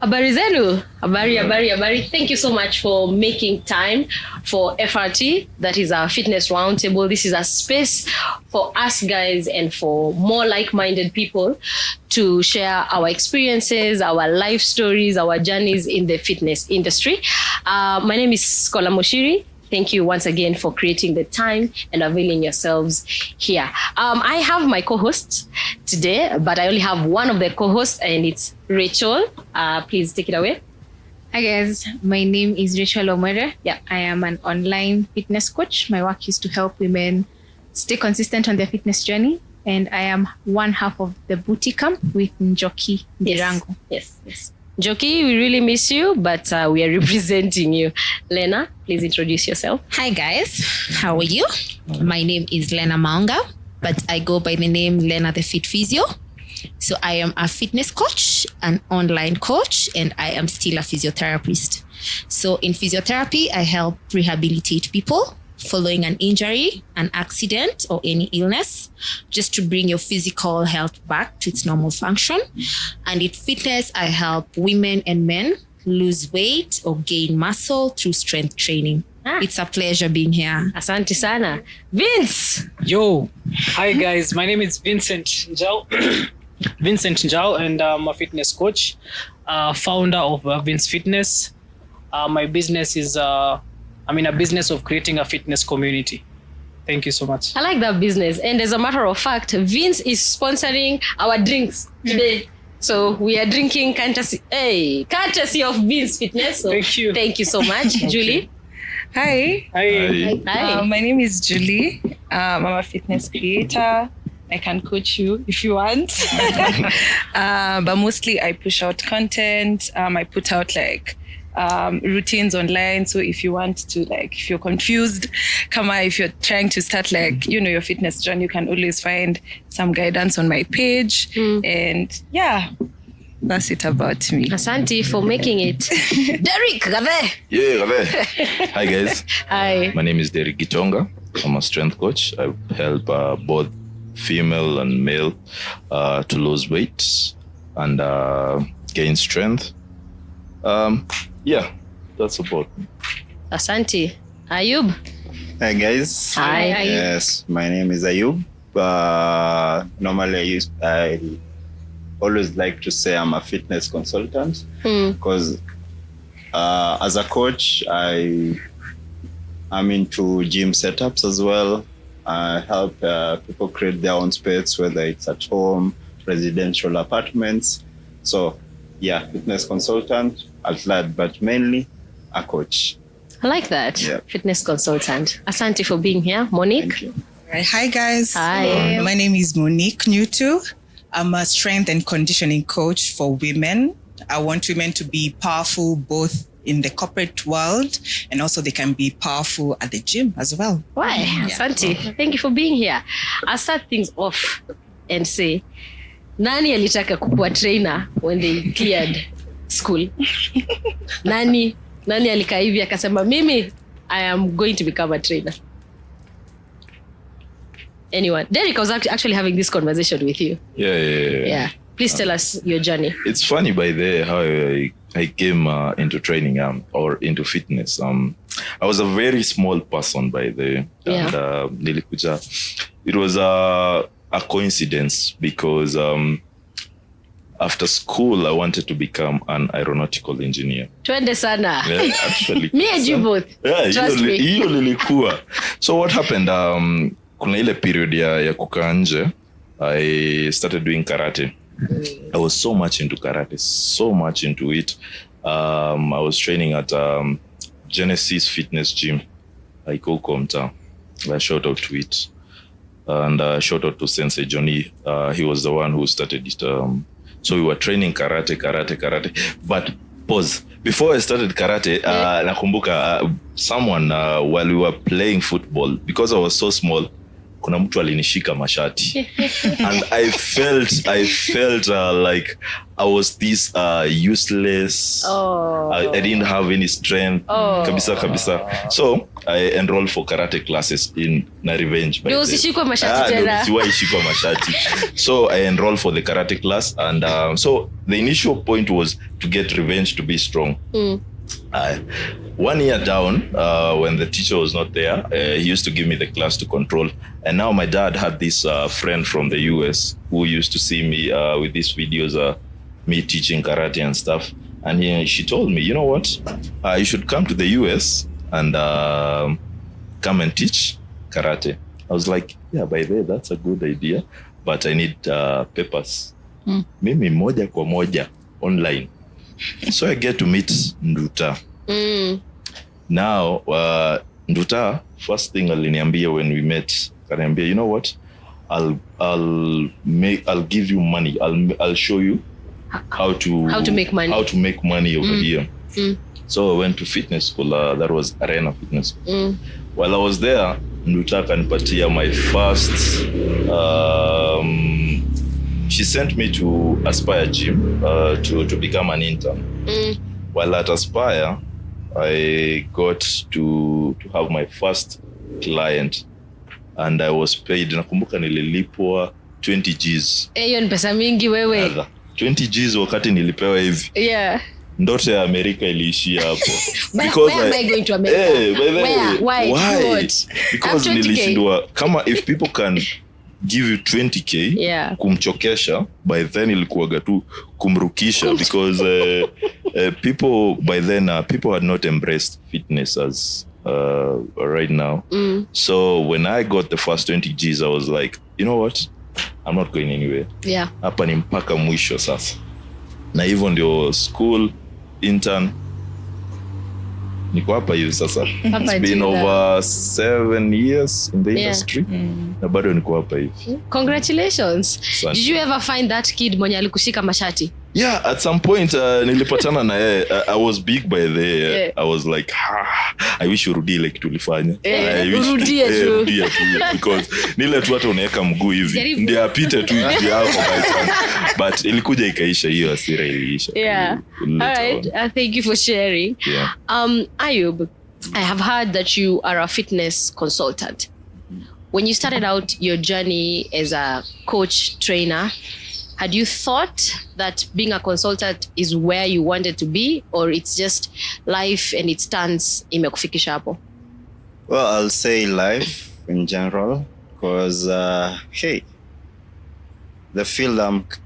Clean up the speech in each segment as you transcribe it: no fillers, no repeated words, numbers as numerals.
Habari zenu. Habari. Thank you so much for making time for FRT. That is our fitness roundtable. This is a space for us guys and for more like-minded people to share our experiences, our life stories, our journeys in the fitness industry. My name is Schola Muchiri. Thank you once again for creating the time and availing yourselves here. I have my co-hosts today, but I only have one of the co-hosts, and it's Rachel. Please take it away. Hi guys, my name is Rachel Omere. Yeah. I am an online fitness coach. My work is to help women stay consistent on their fitness journey. And I am one half of the booty camp with Njoki Dirango. Yes. Joki, we really miss you, but we are representing you. Lena, please introduce yourself. Hi guys, how are you? My name is Lena Maunga, but I go by the name Lena the Fit Physio. So I am a fitness coach, an online coach, and I am still a physiotherapist. So in physiotherapy, I help rehabilitate people following an injury, an accident, or any illness, just to bring your physical health back to its normal function. And in fitness, I help women and men lose weight or gain muscle through strength training. It's a pleasure being here. Asante sana. Vince! Yo! Hi guys, my name is Vincent Njau. Vincent Njau, and I'm a fitness coach, founder of Vince Fitness. My business is I'm in a business of creating a fitness community. Thank you so much. I like that business. And as a matter of fact, Vince is sponsoring our drinks today. So we are drinking courtesy of Vince Fitness. So thank you so much. Julie. Hi. My name is Julie. I'm a fitness creator. I can coach you if you want. But mostly I push out content. I put out routines online. So if you want to, if you're confused, if you're trying to start your fitness journey, you can always find some guidance on my page. And yeah, that's it about me. Asante for making it. Derek, Gave. Yeah, Gave. Hi guys. Hi. My name is Derek Gitonga. I'm a strength coach. I help both female and male to lose weight and gain strength. Yeah, that's about me. Asante. Ayub. Hi guys. Hi. Yes, my name is Ayub. Normally I always like to say I'm a fitness consultant because as a coach, I'm into gym setups as well. I help people create their own space, whether it's at home, residential apartments. So yeah, fitness consultant, but mainly a coach. I like that. Yeah. Fitness consultant. Asante for being here. Monique. Thank you. Hi guys. Hi. My name is Monique Newtu. I'm a strength and conditioning coach for women. I want women to be powerful both in the corporate world and also they can be powerful at the gym as well. Why? Asante. Thank you for being here. I'll start things off and say, nani alitaka kukuwa trainer when they cleared school? Nani alikaa hivi akasema mimi I am going to become a trainer? Anyone? Derek, I was actually having this conversation with you. Yeah. Please tell us your journey. It's funny by the how I came into training or into fitness. I was a very small person by the and nilikuja. It was a coincidence because after school I wanted to become an aeronautical engineer. Twende sana. Yeah, actually. Me and you both. Yeah, trust me. Hiyo lilikuwa. So what happened? Kuna ile period ya kukaa nje, I started doing karate. I was so much into karate, so much into it. I was training at Genesis Fitness Gym. I go Komta. I shout out to it. And shout out to Sensei Johnny. He was the one who started it. So we were training karate. But pause. Before I started karate, nakumbuka someone while we were playing football, because I was so small, kuna mtu alinishika mashati and I felt like I was this useless. I didn't have any strength. Kabisa. So I enrolled for karate classes in na revenge. Ndio usishikwe mashati tena. Usiwaishikwa mashati. So I enrolled for the karate class and so the initial point was to get revenge, to be strong. 1 year down, when the teacher was not there, he used to give me the class to control. And now my dad had this friend from the US who used to see me with these videos, me teaching karate and stuff. And she told me, you know what, you should come to the US and come and teach karate. I was like, yeah, by the way, that's a good idea, but I need papers. Mimi moja kwa moja online. So I get to meet Nduta. Now, Nduta, first thing aliniambia when we met, aliniambia, you know what, I'll give you money. I'll show you how to make money over here. So I went to fitness school. That was Arena Fitness School. While I was there, Nduta kanipatia my first. She sent me to Aspire Gym to become an intern. While at Aspire, I got to have my first client and I was paid. Nakumbuka nililipwa 20 Gs. Hiyo ni pesa mingi wewe. 20 Gs wakati nilipewa hivi. Yeah. Ndoto ya Amerika iliishia hapo. Because where am I going to America? Why? Because nilishindwa kama if people can give you 20k kumchokesha, by then ilikuwaga tu kumrukisha because people by then people had not embraced fitness as right now. So when I got the first 20 Gs, I was like, you know what, I'm not going anywhere. Hapa ni mpaka mwisho sasa. Na hivyo ndio school intern niko hapa hivi sasa. It's been over 7 years in the industry. Na bado niko hapa hivi. Congratulations. Did you ever find that kid mwenye alikushika mashati? Yeah, at some point nilipatana na yeye. I was big by the I was like, I wish urudie like tulifanya. Urudie tu. Because nile tu hata unaweka mguu hivi ndio apite tu hivi hapo by chance. But ilikuja ikaisha, hiyo hasira iliisha. All right. Thank you for sharing. Ayub, I have heard that you are a fitness consultant. When you started out your journey as a coach trainer, had you thought that being a consultant is where you wanted to be, or it's just life and it stands imekufikisha hapo? Well, I'll say life in general, because hey, the field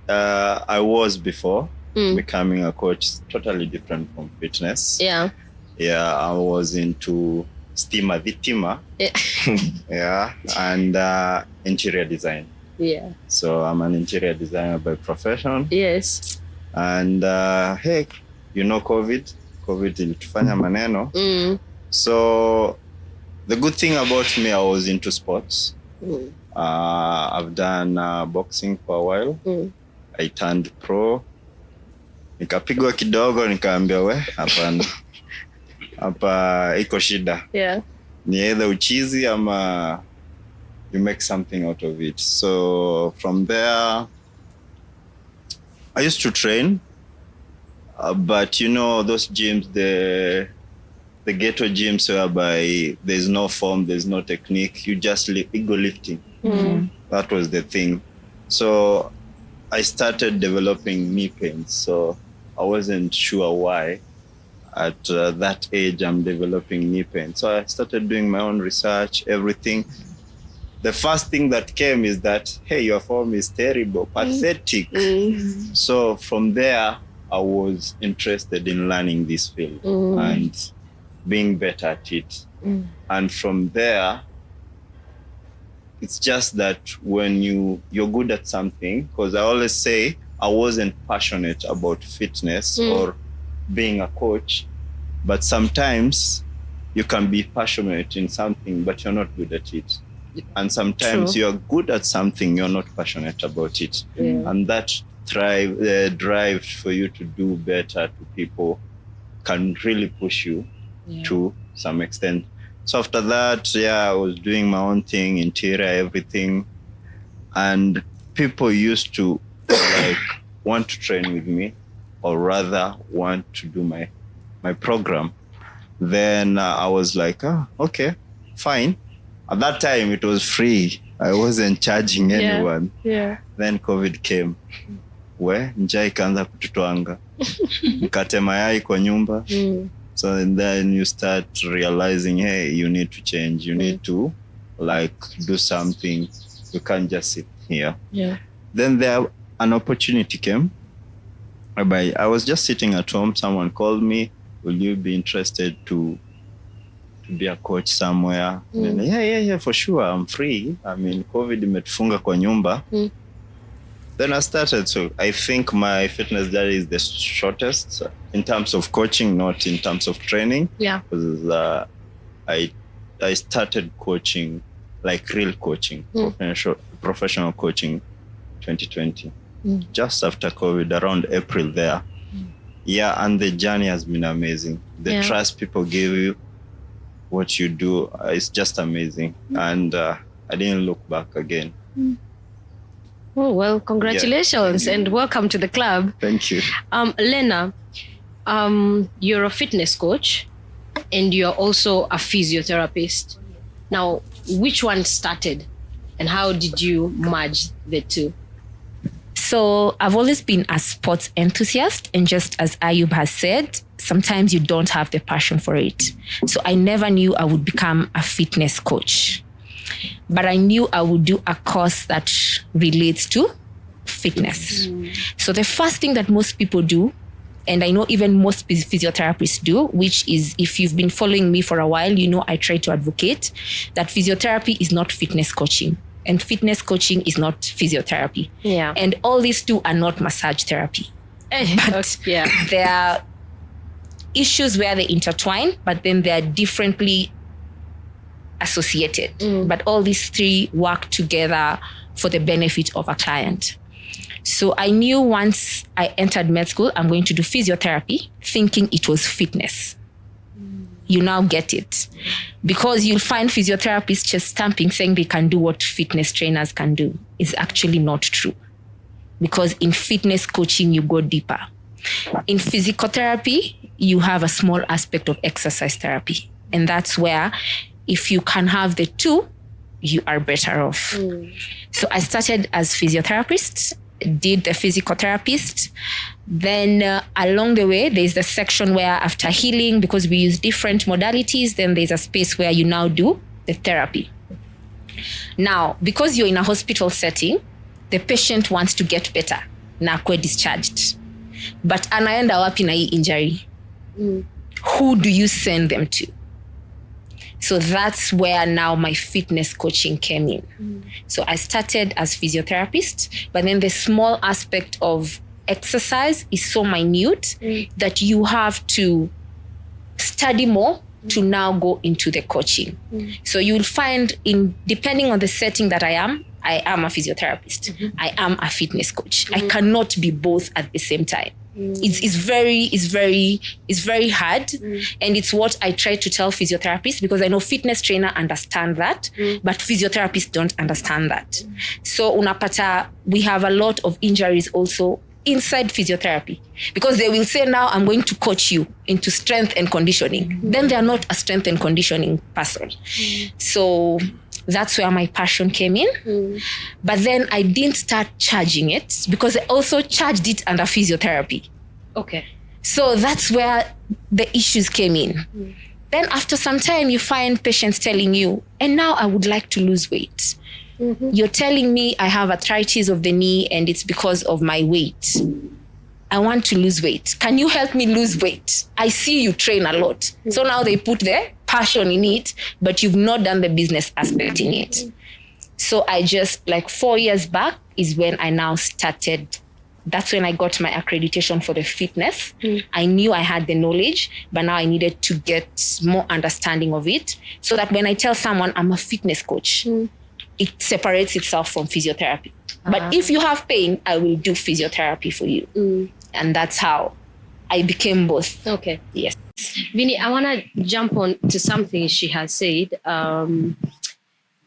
I was before becoming a coach is totally different from fitness. I was into stima vitima and interior design. So I'm an interior designer by profession. And hey, you know, COVID ilitufanya maneno. So the good thing about me, I was into sports. I've done boxing for a while. I turned pro. Nikapigwa kidogo, nikaambia we, hapana. Hapa iko shida. Ni either uchizi ama you make something out of it. So from there, I used to train, but you know, those gyms, the ghetto gyms whereby there's no form, there's no technique, you just ego lifting. That was the thing. So I started developing knee pains. So I wasn't sure why at that age I'm developing knee pain. So I started doing my own research, everything. The first thing that came is that, hey, your form is terrible, pathetic. So from there, I was interested in learning this field and being better at it. And from there, it's just that when you're good at something, because I always say I wasn't passionate about fitness or being a coach, but sometimes you can be passionate in something, but you're not good at it. And sometimes you're good at something, you're not passionate about it. And that drive for you to do better to people can really push you to some extent. So after that, I was doing my own thing, interior, everything. And people used to like want to train with me, or rather want to do my program. Then I was like, okay, fine. At that time, it was free. I wasn't charging anyone. Yeah. Then COVID came. Njaa ikaanza kututwanga. Mkate mayai kwa nyumba. So then you start realizing, hey, you need to change. You need to like do something. You can't just sit here. Yeah. Then an opportunity came. Whereby I was just sitting at home. Someone called me. Will you be interested to be a coach somewhere? And yeah, for sure. I'm free. I mean, COVID imetufunga kwa nyumba. Then I started. So I think my fitness journey is the shortest in terms of coaching, not in terms of training. Yeah. Because I started coaching, like real coaching, professional coaching, 2020. Just after COVID, around April there. Yeah, and the journey has been amazing. The trust people give you, what you do, is just amazing. And I didn't look back again. Oh, well, congratulations and welcome to the club. Thank you. Lena, you're a fitness coach and you're also a physiotherapist. Now, which one started and how did you merge the two? So I've always been a sports enthusiast, and just as Ayub has said, sometimes you don't have the passion for it. So I never knew I would become a fitness coach, but I knew I would do a course that relates to fitness. So the first thing that most people do, and I know even most physiotherapists do, which is, if you've been following me for a while, you know I try to advocate that physiotherapy is not fitness coaching. And fitness coaching is not physiotherapy. Yeah. And all these two are not massage therapy. But there are issues where they intertwine, but then they are differently associated. But all these three work together for the benefit of a client. So I knew once I entered med school, I'm going to do physiotherapy, thinking it was fitness. You now get it. Because you'll find physiotherapists just stamping, saying they can do what fitness trainers can do. It's actually not true. Because in fitness coaching, you go deeper. In physical therapy, you have a small aspect of exercise therapy. And that's where, if you can have the two, you are better off. So I started as physiotherapist, did the physical therapist. Then along the way, there's the section where after healing, because we use different modalities, then there's a space where you now do the therapy. Now, because you're in a hospital setting, the patient wants to get better, na akwe discharged. But anaenda wapi na hii injury? Who do you send them to? So that's where now my fitness coaching came in. So I started as physiotherapist, but then the small aspect of exercise is so minute that you have to study more to now go into the coaching. So you'll find, depending on the setting that I am a physiotherapist. I am a fitness coach. I cannot be both at the same time. It's very hard. And it's what I try to tell physiotherapists, because I know fitness trainers understand that, but physiotherapists don't understand that. So unapata, we have a lot of injuries also inside physiotherapy, because they will say, now I'm going to coach you into strength and conditioning. Then they are not a strength and conditioning person. So that's where my passion came in. But then I didn't start charging it, because I also charged it under physiotherapy. Okay. So that's where the issues came in. Then after some time, you find patients telling you, and now I would like to lose weight. You're telling me I have arthritis of the knee and it's because of my weight. I want to lose weight. Can you help me lose weight? I see you train a lot. So now they put their passion in it, but you've not done the business aspect in it. So I just, like 4 years back is when I now started. That's when I got my accreditation for the fitness. I knew I had the knowledge, but now I needed to get more understanding of it, so that when I tell someone I'm a fitness coach, it separates itself from physiotherapy. But if you have pain, I will do physiotherapy for you. And that's how I became both. Okay. Yes. Vinny, I want to jump on to something she has said.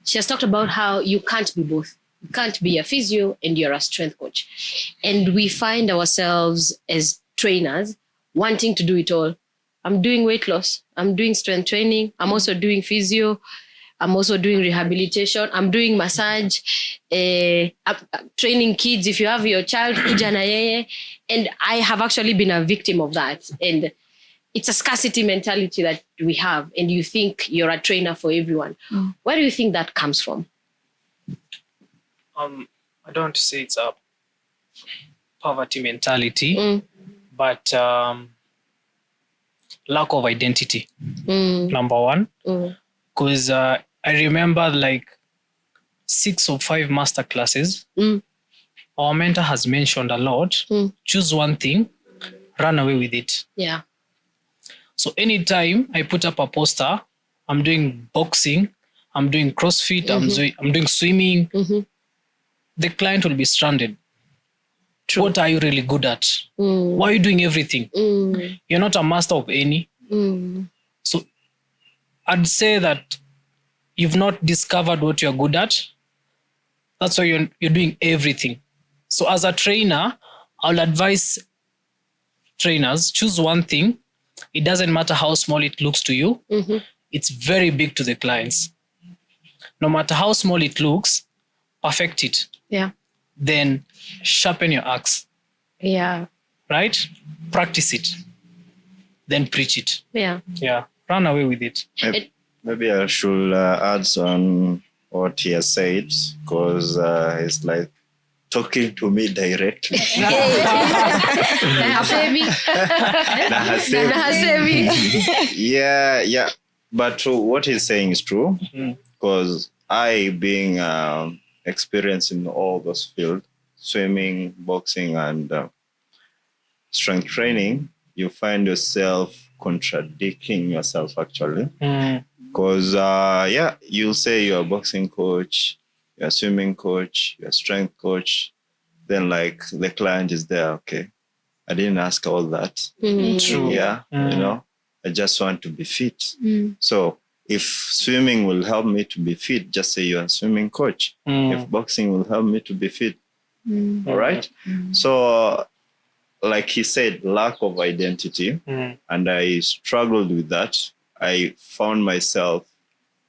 She has talked about how you can't be both. You can't be a physio and you're a strength coach. And we find ourselves as trainers wanting to do it all. I'm doing weight loss. I'm doing strength training. I'm also doing physio. I'm also doing rehabilitation. I'm doing massage. I'm training kids. If you have your child, kuja na yeye. And I have actually been a victim of that. And it's a scarcity mentality that we have. And you think you're a trainer for everyone. Where do you think that comes from? I don't want to say it's a poverty mentality, but lack of identity. Number one, because I remember like 6 or 5 master classes. Our mentor has mentioned a lot. Choose one thing, run away with it. Yeah. So anytime I put up a poster, I'm doing boxing, I'm doing CrossFit, I'm doing swimming, the client will be stranded. True. What are you really good at? Why are you doing everything? You're not a master of any. So I'd say that you've not discovered what you're good at. That's why you're doing everything. So as a trainer, I'll advise trainers, choose one thing. It doesn't matter how small it looks to you. It's very big to the clients. No matter how small it looks, perfect it. Yeah. Then sharpen your axe. Yeah. Right? Practice it. Then preach it. Yeah. Yeah. Run away with it. Maybe I should add on what he has said, because it's like talking to me directly. Yeah. But what he's saying is true, because I, being experienced in all those fields, swimming, boxing, and strength training, you find yourself contradicting yourself actually. Because you'll say you're a boxing coach, you're a swimming coach, you're a strength coach. Then like the client is there, okay, I didn't ask all that. True. Yeah, you know, I just want to be fit. So if swimming will help me to be fit, just say you're a swimming coach. If boxing will help me to be fit, all right? So like he said, lack of identity. And I struggled with that. I found myself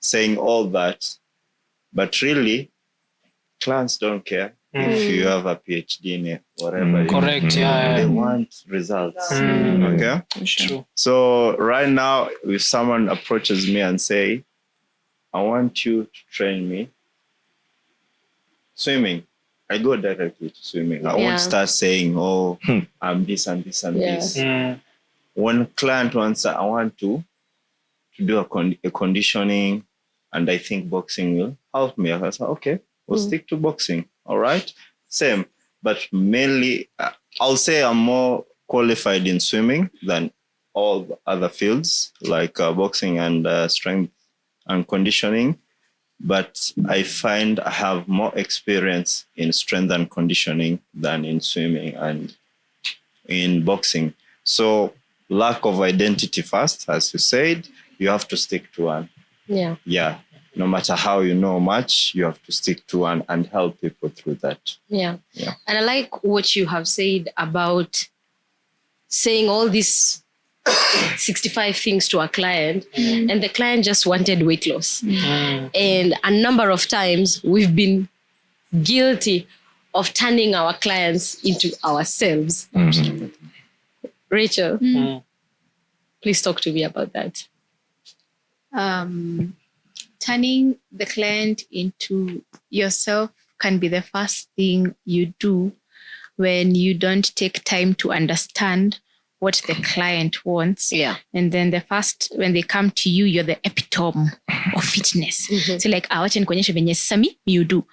saying all that, but really, clients don't care if you have a PhD in it, whatever. Correct. Yeah. They want results. Okay. True. So right now, if someone approaches me and say, I want you to train me swimming, I go directly to swimming. I won't start saying, oh, I'm this and this and this. When a client wants, I want to do a conditioning, and I think boxing will help me. I say, okay, we'll stick to boxing. All right. Same. But mainly, I'll say I'm more qualified in swimming than all the other fields, like boxing and strength and conditioning. But I find I have more experience in strength and conditioning than in swimming and in boxing. So lack of identity first, as you said, you have to stick to one. Yeah. No matter how you know much, you have to stick to one and help people through that. Yeah. And I like what you have said about saying all these 65 things to a client, and the client just wanted weight loss. And a number of times we've been guilty of turning our clients into ourselves. Rachel, please talk to me about that. Turning the client into yourself can be the first thing you do when you don't take time to understand what the client wants. And then when they come to you, you're the epitome of fitness. So like, wacha nikuonyeshe venye sasa you do.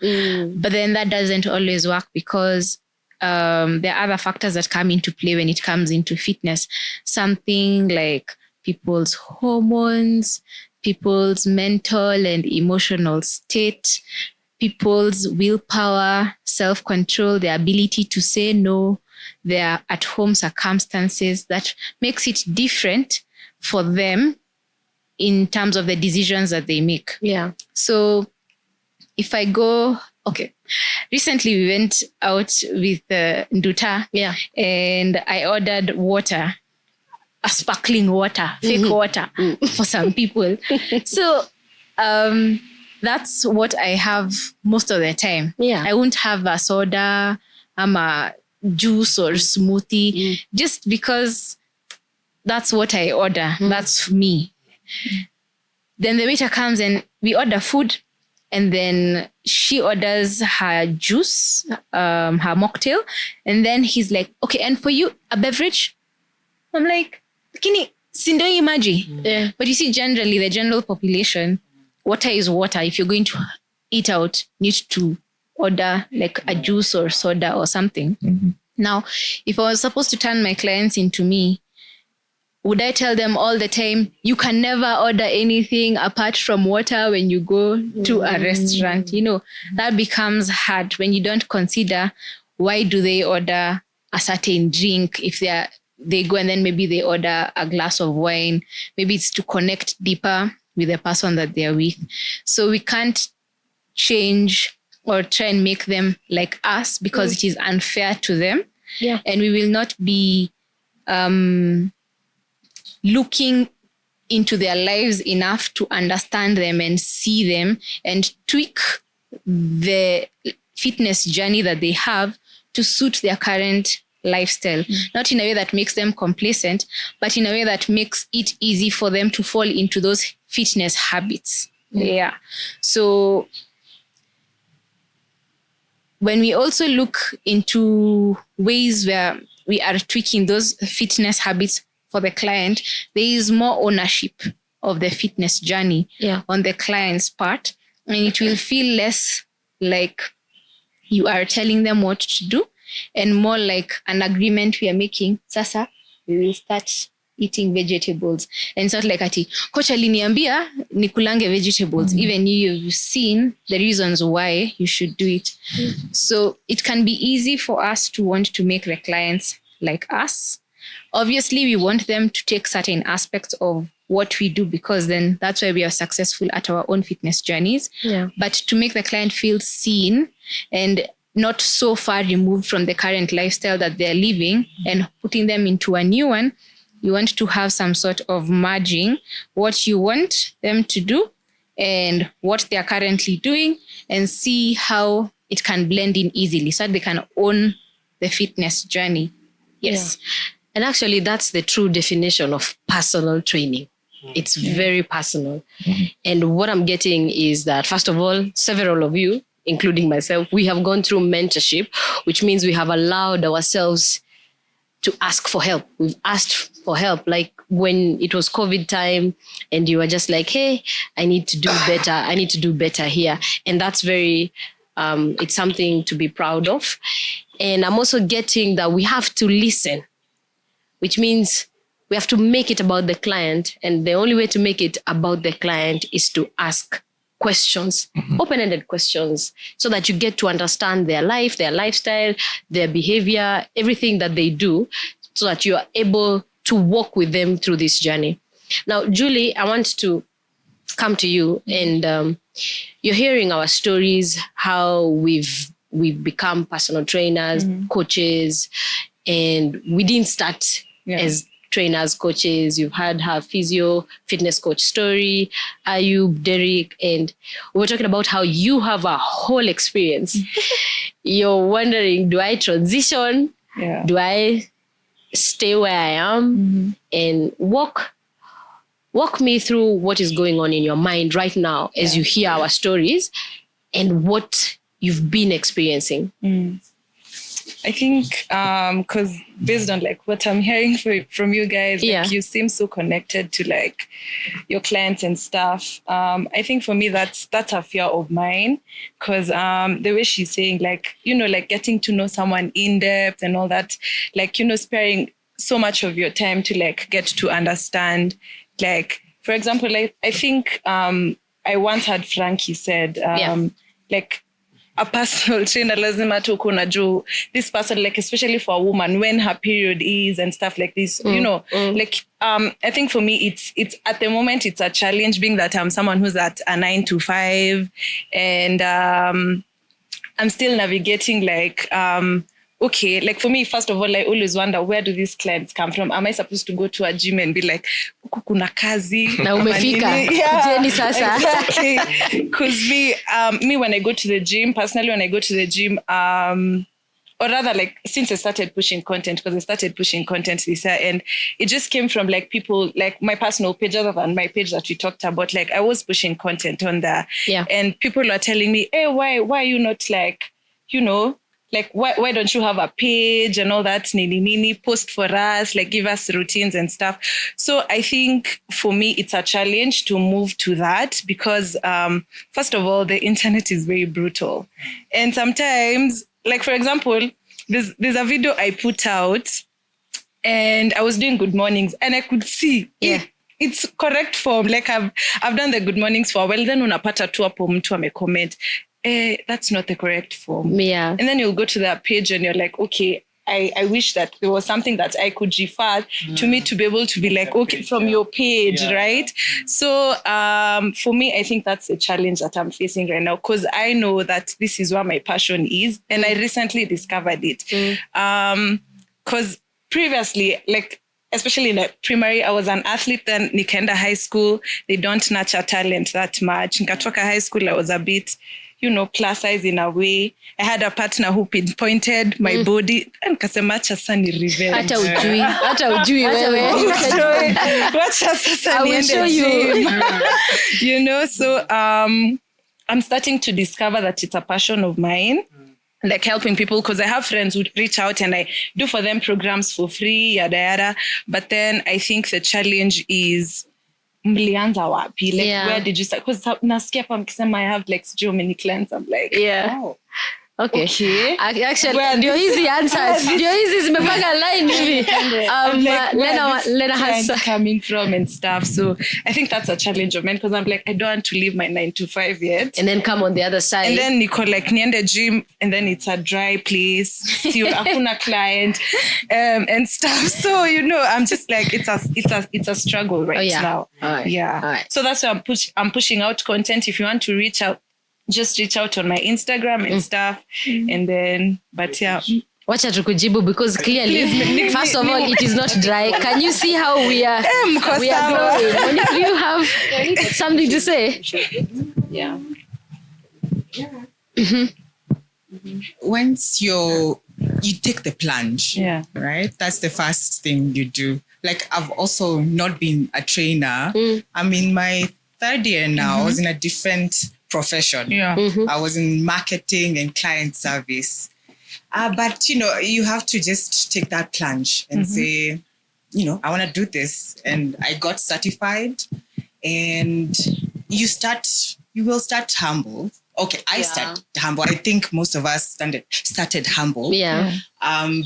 But then that doesn't always work, because there are other factors that come into play when it comes into fitness. Something like people's hormones, people's mental and emotional state, people's willpower, self-control, their ability to say no, their at-home circumstances, that makes it different for them in terms of the decisions that they make. Yeah. So if I go, recently we went out with Nduta, and I ordered water, a sparkling water, fake water for some people. So that's what I have most of the time. Yeah. I won't have a soda, a juice or smoothie, just because that's what I order. That's me. Then the waiter comes and we order food, and then she orders her juice, her mocktail, and then he's like, okay, and for you, a beverage? I'm like, Kini, sindo imaji. Yeah. But you see, generally, the general population, water is water. If you're going to eat out, need to order like a juice or soda or something. Now, if I was supposed to turn my clients into me, would I tell them all the time, you can never order anything apart from water when you go to a restaurant? You know, that becomes hard when you don't consider why do they order a certain drink if they go and then maybe they order a glass of wine. Maybe it's to connect deeper with the person that they're with. So we can't change or try and make them like us because it is unfair to them. Yeah. And we will not be looking into their lives enough to understand them and see them and tweak the fitness journey that they have to suit their current lifestyle. Not in a way that makes them complacent, but in a way that makes it easy for them to fall into those fitness habits. Yeah. So when we also look into ways where we are tweaking those fitness habits for the client, there is more ownership of the fitness journey on the client's part. And it will feel less like you are telling them what to do and more like an agreement we are making. Sasa, we will start eating vegetables. And it's not like ati, coach aliniambia nikulange vegetables. Even you've seen the reasons why you should do it. So it can be easy for us to want to make the clients like us. Obviously, we want them to take certain aspects of what we do because then that's why we are successful at our own fitness journeys. Yeah. But to make the client feel seen and not so far removed from the current lifestyle that they're living and putting them into a new one, you want to have some sort of merging what you want them to do and what they're currently doing and see how it can blend in easily so that they can own the fitness journey. Yes. Yeah. And actually, that's the true definition of personal training. It's very personal. And what I'm getting is that, first of all, several of you, including myself, we have gone through mentorship, which means we have allowed ourselves to ask for help. We've asked for help. Like when it was COVID time and you were just like, hey, I need to do better. I need to do better here. And that's very, it's something to be proud of. And I'm also getting that we have to listen, which means we have to make it about the client. And the only way to make it about the client is to ask questions, open-ended questions, so that you get to understand their life, their lifestyle, their behavior, everything that they do, so that you are able to walk with them through this journey. Now, Julie, I want to come to you, and you're hearing our stories, how we've become personal trainers, coaches, and we didn't start as trainers, coaches. You've had her physio, fitness coach story, Ayub, Derek, and we were talking about how you have a whole experience. You're wondering, do I transition? Yeah. Do I stay where I am? And walk me through what is going on in your mind right now as you hear our stories and what you've been experiencing. I think because based on like what I'm hearing from you guys, like, you seem so connected to like your clients and stuff. I think for me that's a fear of mine because the way she's saying, like, you know, like getting to know someone in depth and all that, like, you know, sparing so much of your time to like get to understand, like, for example, like I think I once had Frankie said like a personal trainer, lazima tu kuna juu this person, like especially for a woman, when her period is and stuff like this, you know, like I think for me it's at the moment it's a challenge, being that I'm someone who's at a 9 to 5, and I'm still navigating like okay, like for me, first of all, I always wonder, where do these clients come from? Am I supposed to go to a gym and be like, kuna kazi? Na umefika. Yeah, sasa. exactly. Because me, when I go to the gym, personally, when I go to the gym, or rather, like, since I started pushing content, because I started pushing content this year, and it just came from like people, like my personal page, other than my page that we talked about, like I was pushing content on there. Yeah. And people are telling me, hey, why are you not like, you know, like, why don't you have a page and all that, nini, post for us, like give us routines and stuff. So I think for me, it's a challenge to move to that because, first of all, the internet is very brutal. And sometimes, like, for example, there's a video I put out and I was doing good mornings and I could see it's correct form. Like I've done the good mornings for a while. Then unapata tu hapo mtu amecomment, that's not the correct form. Yeah. And then you'll go to that page and you're like, okay, I wish that there was something that I could refer to me to be able to be like, okay, from your page, right? So for me, I think that's a challenge that I'm facing right now because I know that this is where my passion is. And I recently discovered it. Because previously, like, especially in primary, I was an athlete, then nikaenda high school. They don't nurture talent that much. Nikatoka high school, I was a bit, you know, plus size in a way. I had a partner who pinpointed my body. And kasema sasa ni revenge. Hata ujui wewe. Wacha sasa I will show you. You know, so I'm starting to discover that it's a passion of mine. Like helping people, because I have friends who reach out and I do for them programs for free, yada yada. But then I think the challenge is mlianza wapi? Like, where did you start? Because nasikia pa mkisema I have like so many clients. I'm like, oh. Okay. Actually, ndio hizi answers. Ndio Ndio hizi zimepanga line hivi. Like, Lena has coming from and stuff. So I think that's a challenge of mine because I'm like, I don't want to leave my 9 to 5 yet. And then come on the other side. And then Nico like niende gym and then it's a dry place. Still hakuna client and stuff. So you know, I'm just like it's a struggle right now. All right. Yeah. All right. So that's why I'm pushing out content. If you want to reach out, just reach out on my Instagram and stuff. And then, but yeah. Wacha tukujibu because clearly, first of all, it is not dry. Can you see how we are glowing? Do you have something to say? Yeah. Once you take the plunge, right? That's the first thing you do. Like I've also not been a trainer. I'm in my third year now. I was in a different profession. I was in marketing and client service. But, you know, you have to just take that plunge and say, you know, I want to do this. And I got certified and you will start humble. Okay, I started humble. I think most of us started humble. Yeah.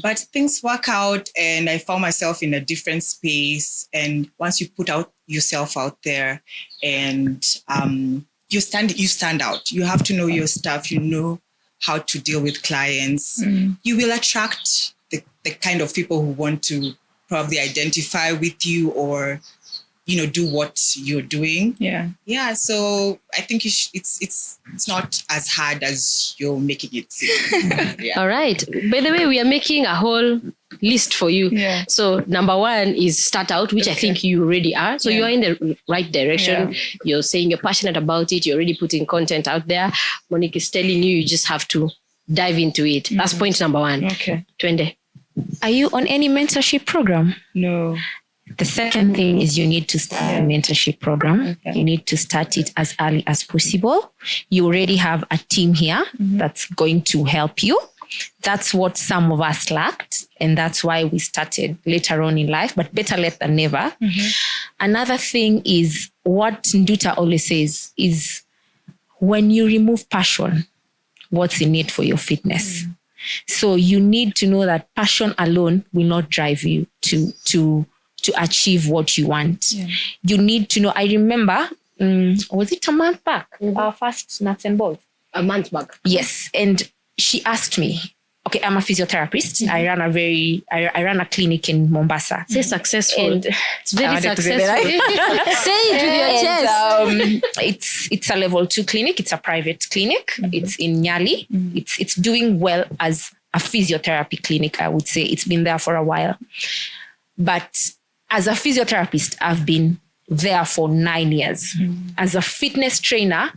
But things work out and I found myself in a different space. And once you put yourself out there and you stand out. You have to know your stuff. You know how to deal with clients. You will attract the kind of people who want to probably identify with you or, you know, do what you're doing. Yeah. So I think it's not as hard as you're making it seem. All right. By the way, we are making a whole list for you. So number 1 is start out, which I think you already are. So you're in the right direction. You're saying you're passionate about it. You're already putting content out there. Monique is telling you just have to dive into it. That's point number 1. Okay. Twende. Are you on any mentorship program? No. The second thing is you need to start a mentorship program. You need to start it as early as possible. You already have a team here that's going to help you. That's what some of us lacked. And that's why we started later on in life, but better late than never. Another thing is what Nduta always says is when you remove passion, what's in it for your fitness? So you need to know that passion alone will not drive you to achieve what you want. You need to know. I remember, was it a month back? Our first nuts and bolts. A month back. Yes. And she asked me, okay, I'm a physiotherapist. I run a clinic in Mombasa. Say successful. And It's very successful. Say it with your chest. It's a level 2 clinic. It's a private clinic. It's in Nyali. It's doing well as a physiotherapy clinic, I would say. It's been there for a while. But as a physiotherapist, I've been there for 9 years. As a fitness trainer,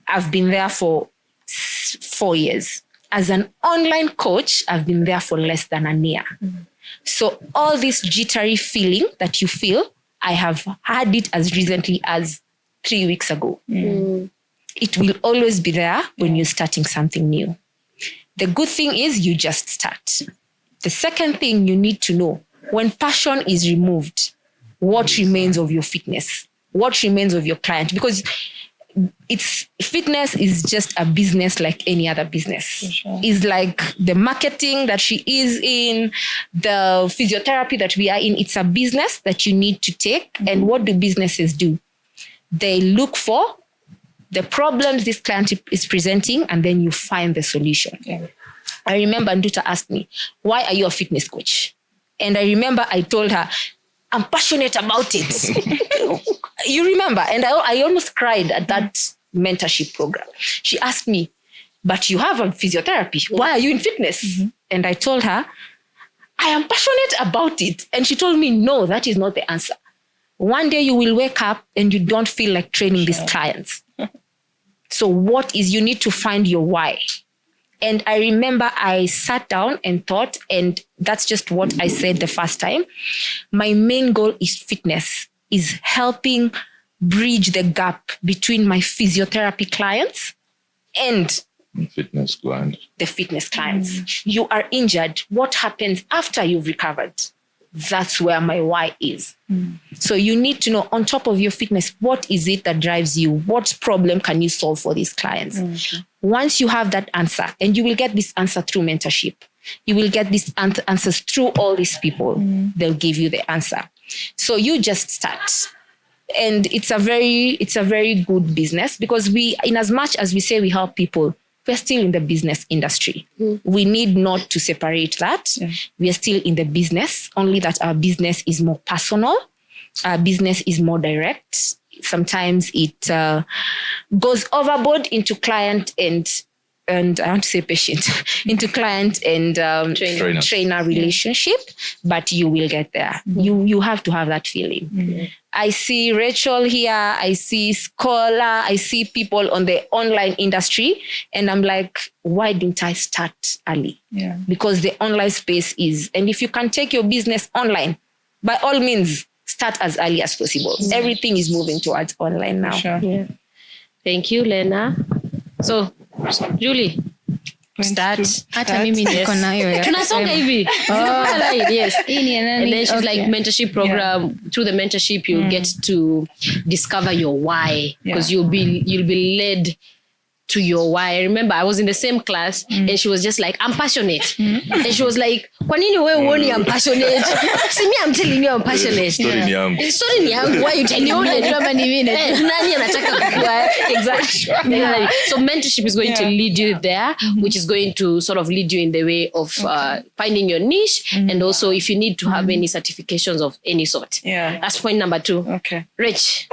I've been there for 4 years. As an online coach, I've been there for less than a year. So all this jittery feeling that you feel, I have had it as recently as 3 weeks ago. It will always be there when you're starting something new. The good thing is you just start. The second thing you need to know, when passion is removed, what remains of your fitness? What remains of your client? Because fitness is just a business like any other business. Sure. It's like the marketing that she is in, the physiotherapy that we are in. It's a business that you need to take. And what do businesses do? They look for the problems this client is presenting, and then you find the solution. Yeah. I remember Nduta asked me, why are you a fitness coach? And I remember I told her, I'm passionate about it. You remember? And I almost cried at that mentorship program. She asked me, but you have a physiotherapy. Why are you in fitness? And I told her, I am passionate about it. And she told me, no, that is not the answer. One day you will wake up and you don't feel like training these clients. So you need to find your why. And I remember I sat down and thought, and that's just what I said the first time. My main goal is fitness, is helping bridge the gap between my physiotherapy clients and the fitness clients. You are injured. What happens after you've recovered? That's where my why is. So you need to know, on top of your fitness, what is it that drives you? What problem can you solve for these clients? Once you have that answer, and you will get this answer through mentorship, you will get these answers through all these people. They'll give you the answer. So you just start. And it's a very good business, because in as much as we say we help people, we're still in the business industry. We need not to separate that. We are still in the business, only that our business is more personal. Our business is more direct. Sometimes it goes overboard into client and I want to say patient, into client and trainer relationship, but you will get there. You have to have that feeling. I see Rachel here, I see Schola, I see people on the online industry, and I'm like, why didn't I start early? Because the online space is, and if you can take your business online, by all means, start as early as possible. Everything is moving towards online now. Sure. Thank you, Lena. So, Julie, start. Hata mimi niko nayo ya. Tunasonga hivi. Yes. And then she's like, mentorship program. Through the mentorship, you'll get to discover your why, because you'll be led to your why. I remember I was in the same class and she was just like, I'm passionate. And she was like, kwa nini wewe uoni I'm passionate? See me, I'm telling you I'm passionate. Story ni yangu. Why you telling me? Nani anataka kukua? Exactly. So mentorship is going to lead you there, which is going to sort of lead you in the way of finding your niche, and also if you need to have any certifications of any sort. That's point number 2. Okay. Rich.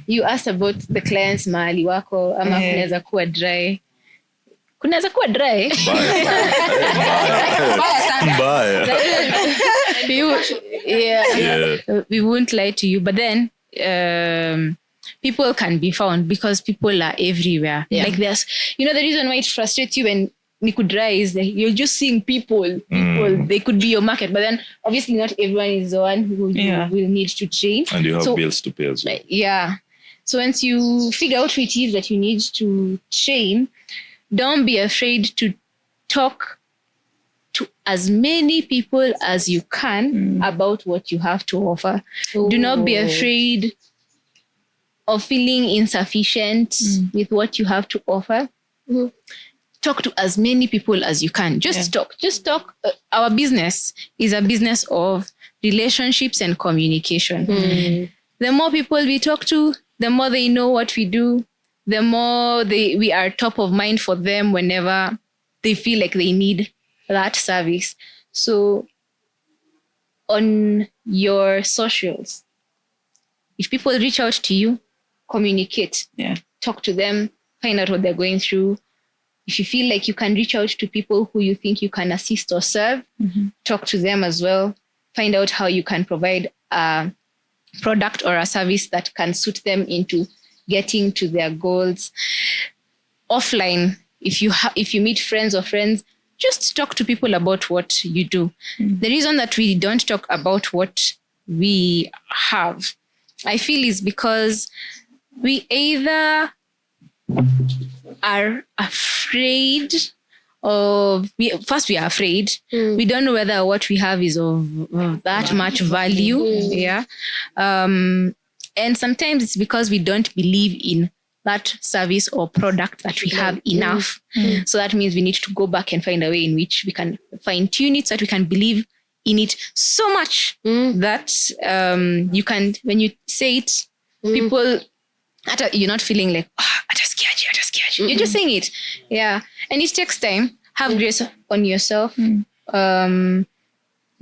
You asked about the clients mahali wako, ama kunaweza kuwa dry. Kunaweza kuwa dry. We won't lie to you, but then people can be found because people are everywhere. Like there's, the reason why it frustrates you when Niku dry is that you're just seeing people, they could be your market, but then obviously not everyone is the one who you will need to train. And you have bills to pay as well. So once you figure out who it is that you need to train, don't be afraid to talk to as many people as you can about what you have to offer. Do not be afraid of feeling insufficient with what you have to offer. Talk to as many people as you can. Just talk. Our business is a business of relationships and communication. The more people we talk to, the more they know what we do, the more we are top of mind for them whenever they feel like they need that service. So on your socials, if people reach out to you, communicate, talk to them, find out what they're going through. If you feel like you can reach out to people who you think you can assist or serve, talk to them as well. Find out how you can provide a product or a service that can suit them into getting to their goals. Offline, if you meet friends, just talk to people about what you do. The reason that we don't talk about what we have, I feel, is because we either are afraid of, we are afraid. We don't know whether what we have is of that much value. And sometimes it's because we don't believe in that service or product that we have enough. So that means we need to go back and find a way in which we can fine tune it so that we can believe in it so much that you can, when you say it, people, you're not feeling like, I just scared you. You're just saying it. Yeah. And it takes time. Have grace on yourself.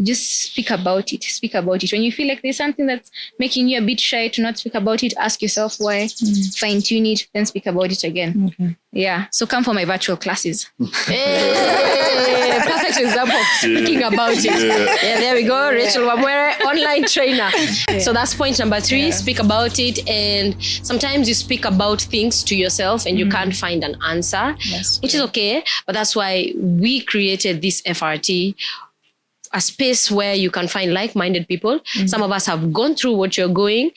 Just speak about it. When you feel like there's something that's making you a bit shy to not speak about it, ask yourself why, fine tune it, then speak about it again. Yeah. So come for my virtual classes. Hey, perfect example of speaking about it. Yeah, there we go. Rachel Wamwere, online trainer. So that's point number 3, speak about it. And sometimes you speak about things to yourself and you can't find an answer, which is okay. But that's why we created this FRT, a space where you can find like-minded people. Some of us have gone through what you're going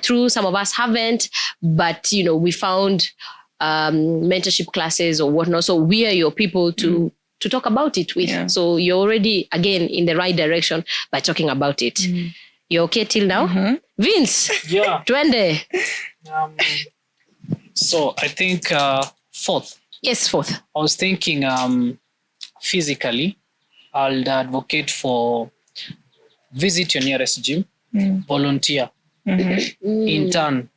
through. Some of us haven't, but we found mentorship classes or whatnot. So we are your people to talk about it with. So you're already, again, in the right direction by talking about it. You're okay till now? Vince? Yeah. Twende. So I think 4th. Yes, 4th. I was thinking physically, I'll advocate for visit your nearest gym, volunteer. In turn,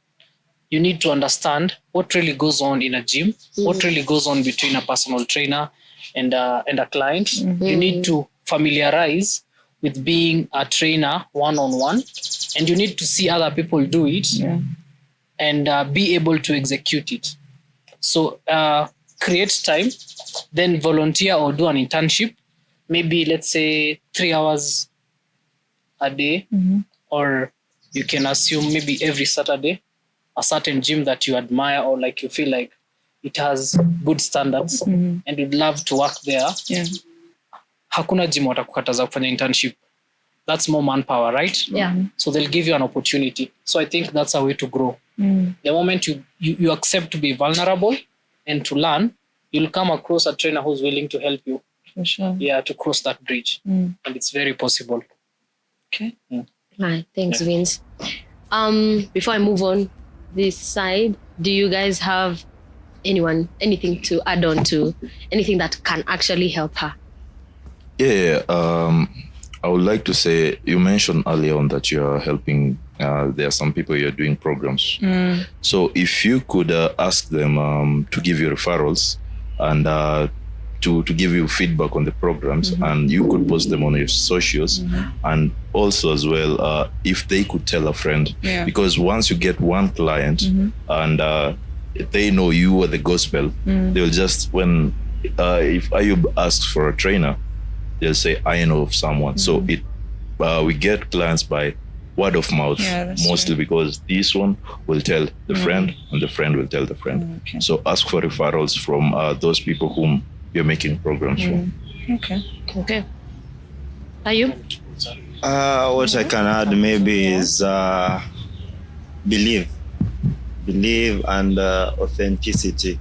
you need to understand what really goes on in a gym, what really goes on between a personal trainer and a client. You need to familiarize with being a trainer one-on-one, and you need to see other people do it and be able to execute it. So create time, then volunteer or do an internship. Maybe let's say 3 hours a day, or you can assume maybe every Saturday, a certain gym that you admire or like you feel like it has good standards and you'd love to work there. Hakuna gym watakukataza kufanya internship. That's more manpower, right? Yeah. So they'll give you an opportunity. So I think that's a way to grow. The moment you accept to be vulnerable and to learn, you'll come across a trainer who's willing to help you. For sure. Yeah, to cross that bridge. And it's very possible. Okay. Right. Thanks, Vince. Before I move on this side, do you guys have anything to add on to, anything that can actually help her? Yeah. I would like to say, you mentioned earlier on that you're helping, there are some people you're doing programs. So if you could ask them to give you referrals and to give you feedback on the programs, and you could post them on your socials, and also as well if they could tell a friend, because once you get one client and they know you are the gospel, they'll just, when if Ayub asks for a trainer, they'll say, I know of someone. So we get clients by word of mouth, mostly because this one will tell the friend and the friend will tell the friend. So ask for referrals from those people whom you're making programs from. Okay. Are you? What I can add maybe is believe and authenticity,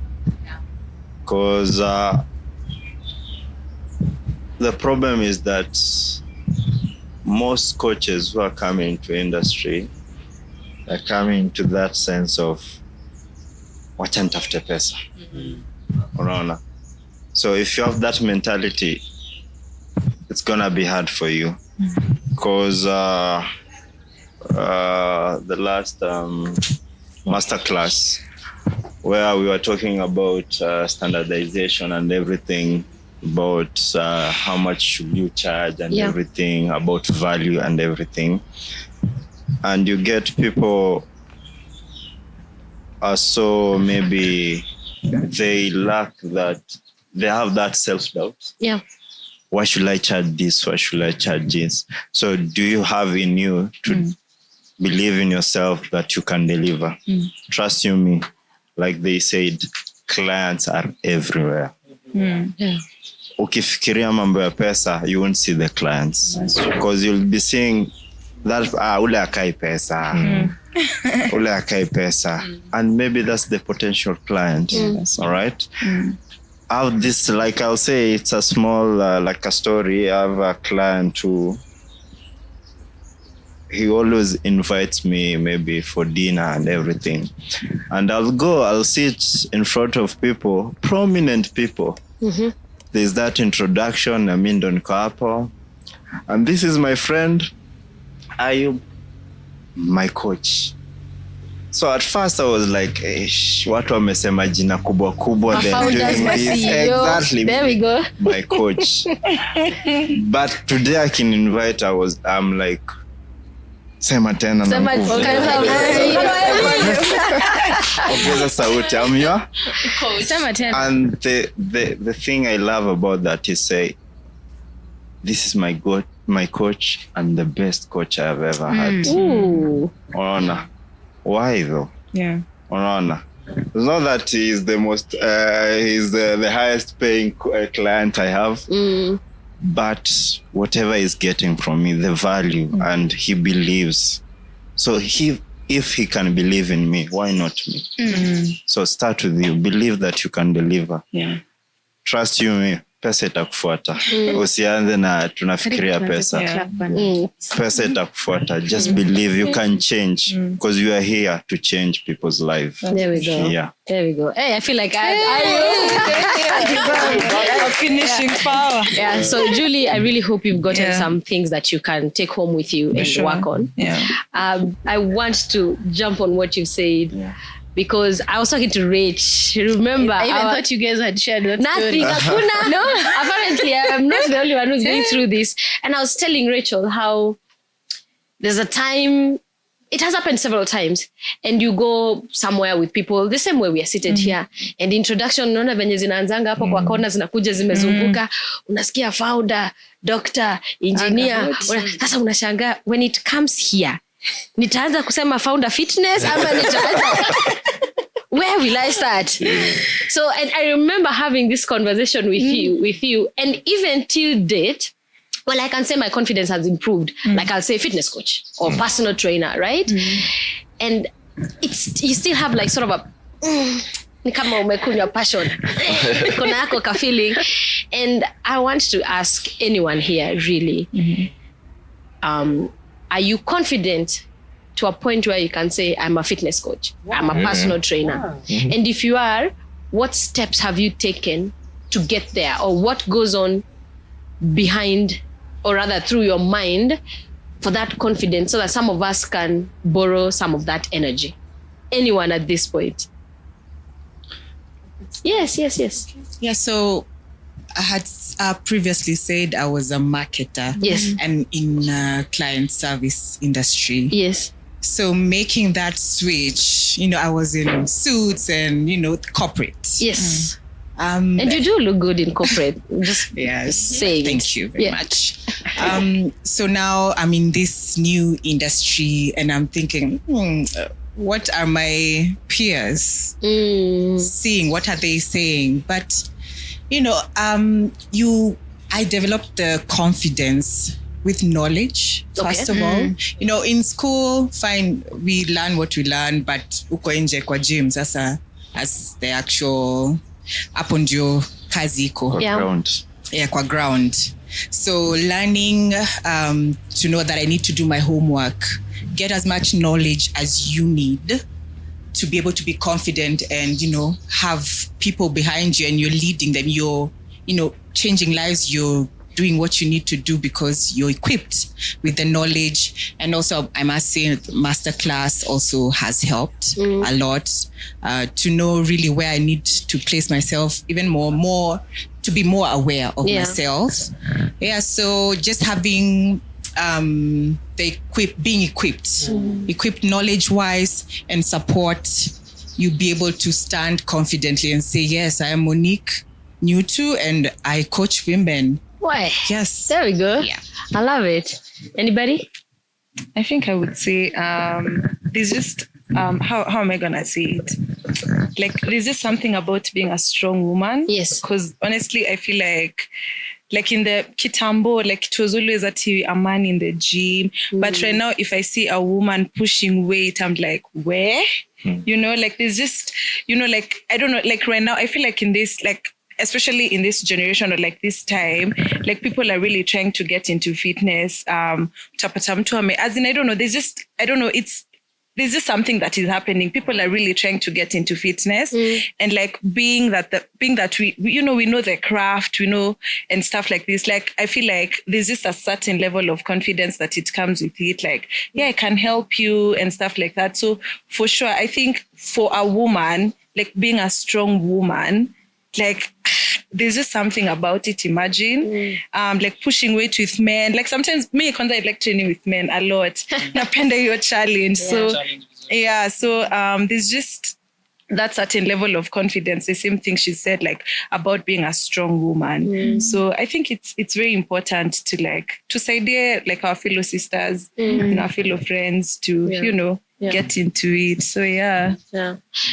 because the problem is that most coaches who are coming to industry are coming to that sense of wacha nitafute pesa. Unaona? So if you have that mentality, it's gonna be hard for you, because the last masterclass, where we were talking about standardization and everything, about how much should you charge and everything, about value and everything. And you get people so maybe they lack that, they have that self-doubt. Yeah. Why should I charge this? Why should I charge this? So do you have in you to believe in yourself that you can deliver? Trust you me. Like they said, clients are everywhere. Ukifikiria mambo ya pesa, you won't see the clients. Because you'll be seeing that, ule akai pesa. Ule akai pesa. And maybe that's the potential client. All right? I have this, like I'll say, it's a small, like a story. I have a client who, he always invites me maybe for dinner and everything. And I'll sit in front of people, prominent people. There's that introduction, Don Kapo. And this is my friend, Ayub, my coach. So at first I was like, watu wamesema jina kubwa kubwa. Exactly. There we go. My coach. But today I can invite, I'm like, sema tena na nguvu. Ongeza sauti. I'm your coach. Sema tena. And the thing I love about that is say, this is my coach and the best coach I've ever had. Ooh. Unaona. Why though? Yeah. Unaona. It's not that he's the most, he's the highest paying client I have. But whatever he's getting from me, the value, and he believes. So if he can believe in me, why not me? So start with you. Believe that you can deliver. Yeah. Trust you me. Pesa itakufuata. Usianze na tunafikiria pesa. Pesa itakufuata. Just believe you can change, because you are here to change people's lives. There we go. Yeah. There we go. Hey, I feel like I finishing power. Yeah. So Julie, I really hope you've gotten some things that you can take home with you and work on. Yeah. I want to jump on what you said. Yeah. Because I was talking to Rach. Remember? I even thought you guys had shared that nothing. No, apparently I'm not the only one who's going through this. And I was telling Rachel how there's a time, it has happened several times, and you go somewhere with people the same way we are seated here, and introduction unaona venye zinaanzanga hapo kwa kona zinakuja zimezunguka, unasikia founder, doctor, engineer, sasa unashangaa when it comes here nitaanza kusema founder fitness ama nitaanza where will I start? So, and I remember having this conversation with you, and even till date, well, I can say my confidence has improved. Like I'll say fitness coach or personal trainer, right? And you still have like sort of a ni kama umekunywa passion. Kuna yako ka feeling. And I want to ask anyone here really, are you confident to a point where you can say, I'm a fitness coach, I'm a personal trainer? And if you are, what steps have you taken to get there? Or what goes on behind, or rather through your mind, for that confidence, so that some of us can borrow some of that energy? Anyone at this point? Yes. Yeah, so I had previously said I was a marketer. Yes. And in client service industry. Yes. So making that switch, I was in suits and, corporate. Yes. And you do look good in corporate. Just saying. Thank you very much. So now I'm in this new industry and I'm thinking, what are my peers seeing? What are they saying? But I developed the confidence with knowledge, first of all. In school, fine, we learn what we learn, but uko nje kwa gym sasa as the actual hapo ndio kazi iko. Ground. Yeah, kwa ground. So learning to know that I need to do my homework, get as much knowledge as you need to be able to be confident and, have people behind you and you're leading them, you're, changing lives, you're doing what you need to do because you're equipped with the knowledge. And also, I must say, masterclass also has helped a lot to know really where I need to place myself, even more to be more aware of myself. Yeah, so just having being equipped knowledge-wise and support, you'll be able to stand confidently and say, yes, I am Monique Newtu and I coach women. Why? Yes. There we go. Yeah. I love it. Anybody? I think I would say there's just how am I gonna say it? Like there's just something about being a strong woman. Yes. Because honestly, I feel like in the kitambo, like it was always a man in the gym. But right now, if I see a woman pushing weight, I'm like, where? You know, like there's just, you know, like I don't know, like right now, I feel like in this, like especially in this generation or like this time, like people are really trying to get into fitness. As in, I don't know, there's just, I don't know, there's just something that is happening. People are really trying to get into fitness and like being that we you know, we know the craft, we know, and stuff like this. Like, I feel like there's just a certain level of confidence that it comes with it. Like, yeah, I can help you and stuff like that. So for sure, I think for a woman, like being a strong woman, like there's just something about it. Imagine like pushing weight with men. Like sometimes me, I like training with men a lot. Napenda your challenge. So there's just that certain level of confidence. The same thing she said, like about being a strong woman. So I think it's very important to side like our fellow sisters and our fellow friends to you know get into it. So yeah.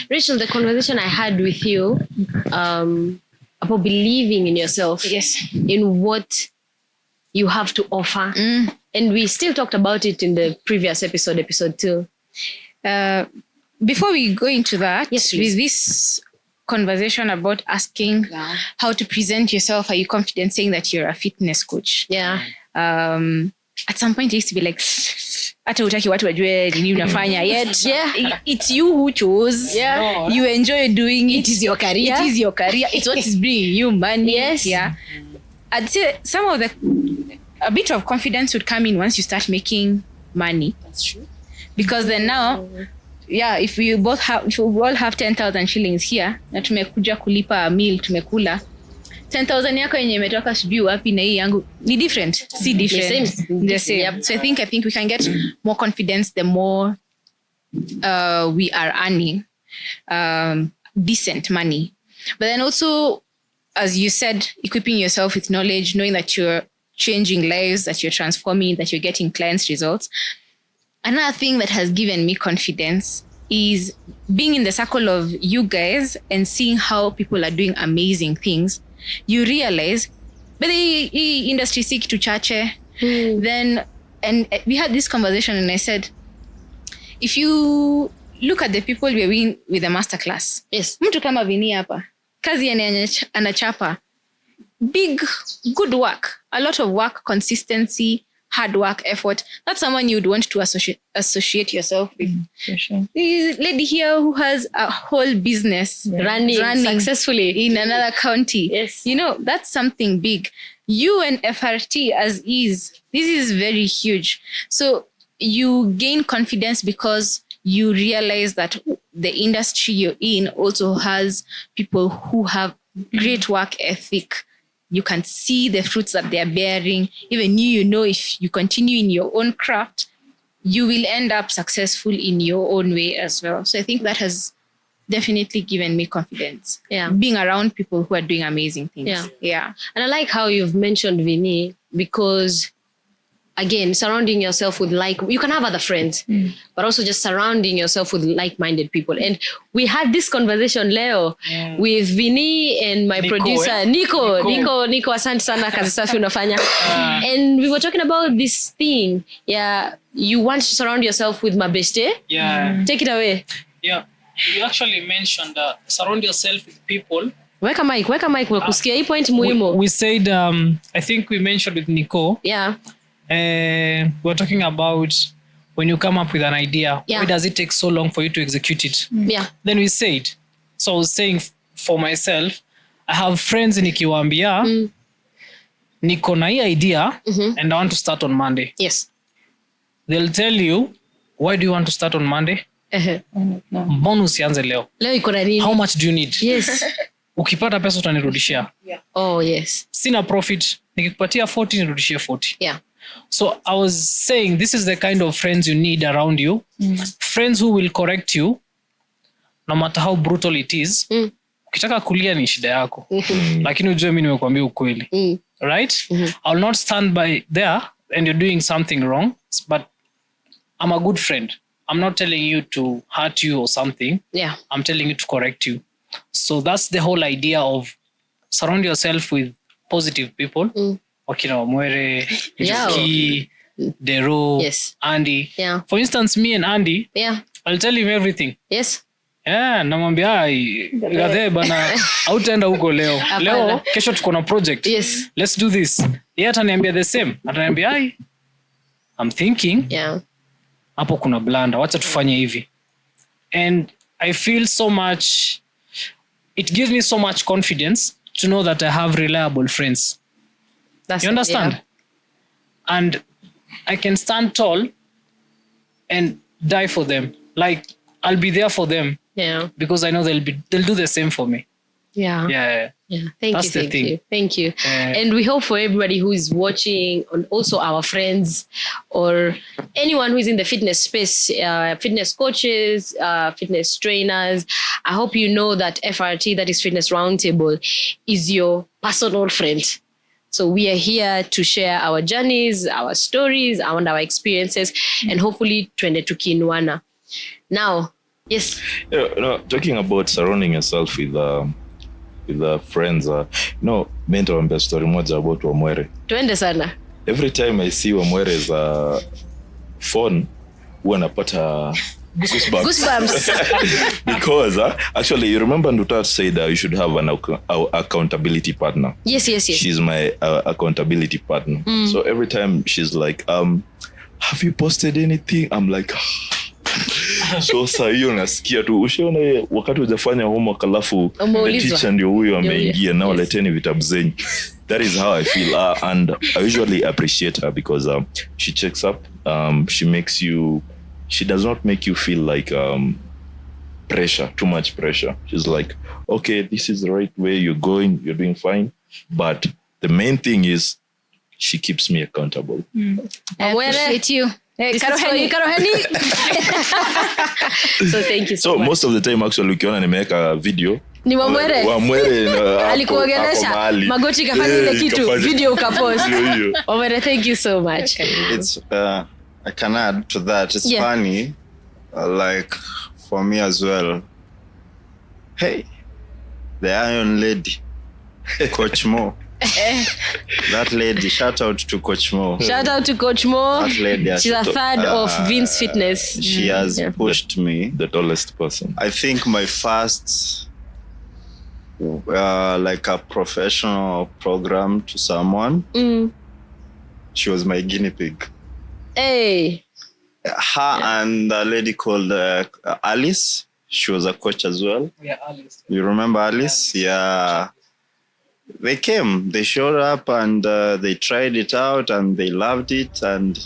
Rachel, the conversation I had with you about believing in yourself, in what you have to offer, and we still talked about it in the previous episode 2. Before we go into that, Yes, with this conversation about asking how to present yourself, are you confident saying that you're a fitness coach? Yeah. At some point, it used to be like, hata utaki watu wajue nini unafanya yet. It's you who chose. You enjoy doing it. It is your career. It is your career. It's what is bringing you money. Yes. Yeah. I'd say a bit of confidence would come in once you start making money. That's true. Because then now, if we all have 10,000 shillings here, na tumekuja kulipa a meal, tumekula 10,000 yako yenye imetoka sijui wapi na hii yangu ni different. See different. The same. Yep. So I think we can get more confidence the more we are earning decent money. But then also, as you said, equipping yourself with knowledge, knowing that you're changing lives, that you're transforming, that you're getting clients' results. Another thing that has given me confidence is being in the circle of you guys and seeing how people are doing amazing things. You realize, but the industry si kitu chache. Then, and we had this conversation and I said, if you look at the people we're with the masterclass, mtu kama Vini hapa, kazi anachapa, big, good work, a lot of work, consistency, hard work, effort. That's someone you'd want to associate yourself with. Sure. This lady here who has a whole business running successfully in another county. Yes. You know, that's something big. You and FRT as is, this is very huge. So you gain confidence because you realize that the industry you're in also has people who have great work ethic. You can see the fruits that they're bearing. Even you know, if you continue in your own craft, you will end up successful in your own way as well. So I think that has definitely given me confidence. Yeah. Being around people who are doing amazing things. Yeah. And I like how you've mentioned Vini, because again, surrounding yourself with you can have other friends, but also just surrounding yourself with like-minded people. And we had this conversation, Leo, with Vini and my producer, Nico, asante sana kazi safi unafanya. And we were talking about this thing. Yeah, you want to surround yourself with mabeste. Yeah. Take it away. Yeah. You actually mentioned surround yourself with people. Weka mic, kusikia hii point muhimu. We said, I think we mentioned with Nico. Yeah. We're talking about when you come up with an idea, why does it take so long for you to execute it? Yeah. Then we said, so I was saying for myself, I have friends in Ikiwambia, niko na hii idea and I want to start on Monday. Yes. They'll tell you, why do you want to start on Monday? Mbona usianze leo? Leo iko na nini? How much do you need? Yes. Ukipata pesa utanirudishia. Oh, yes. Sina profit, nikikupatia 40 nirudishie 40. Yeah. So I was saying, this is the kind of friends you need around you. Friends who will correct you, no matter how brutal it is. Ukitaka kulia ni shida yako. Lakini ujue mimi nimekuambia ukweli. Right? I will not stand by there and you're doing something wrong, but I'm a good friend. I'm not telling you to hurt you or something. Yeah. I'm telling you to correct you. So that's the whole idea of surround yourself with positive people. Wakina Wamwere, Joki, Dero, Yes. Andy. Yeah. For instance, me and Andy, Yeah. I'll tell him everything. Yes. Yeah, namwambia gadhe bana hautaenda huko leo. Leo kesho tuko na project. Yes. Let's do this. Yeye ataniambia the same. Ataniambia I'm thinking. Yeah. Hapo kuna blanda. Wacha tufanye hivi. And I feel so much, it gives me so much confidence to know that I have reliable friends. That's You understand? Yeah. And I can stand tall and die for them. Like I'll be there for them Yeah. because I know they'll do the same for me. Yeah. Yeah. Yeah. Thank That's you. the Thank thing. you. Thank you. And we hope for everybody who is watching, and also our friends or anyone who is in the fitness space, fitness coaches, fitness trainers. I hope you know that FRT, that is Fitness Roundtable, is your personal friend. So we are here to share our journeys, our stories, and our experiences, and hopefully tuende tukiinuana. Now, yes. Talking about surrounding yourself with friends, mentor ambaye story moja about Wamwere. Tuende sana. Every time I see Wamwere's phone, huwa napata goosebumps. Because actually, you remember Nduta said you should have an accountability partner. Yes. She's my accountability partner. So every time she's like, have you posted anything? I'm like, so saa hiyo nasikia tu ushaona wakati hujafanya homework alafu teacher ndio huyo ameingia nao leteni vitabu zenyu. That is how I feel, and I usually appreciate her because she checks up, she does not make you feel like too much pressure. She's like, okay, this is the right way, you're going, you're doing fine, but the main thing is she keeps me accountable. I appreciate you. Hey, Karoheni. So thank you so much. Most of the time actually ukiona nimeweka video ni Wamwere alikuongelesha magoti kafanya ile kitu video ukapost. Wamwere, thank you so much. It's I can add to that. It's funny, like for me as well. Hey, the Iron Lady, Coach Mo. That lady, shout out to Coach Mo. Shout out to Coach Mo. That lady, she's a third of Vince Fitness. She has pushed me. The tallest person. I think my first like a professional program to someone, she was my guinea pig. Hey. Her and a lady called Alice. She was a coach as well. Yeah, Alice. You remember Alice? Yeah. They came, they showed up, and they tried it out, and they loved it. And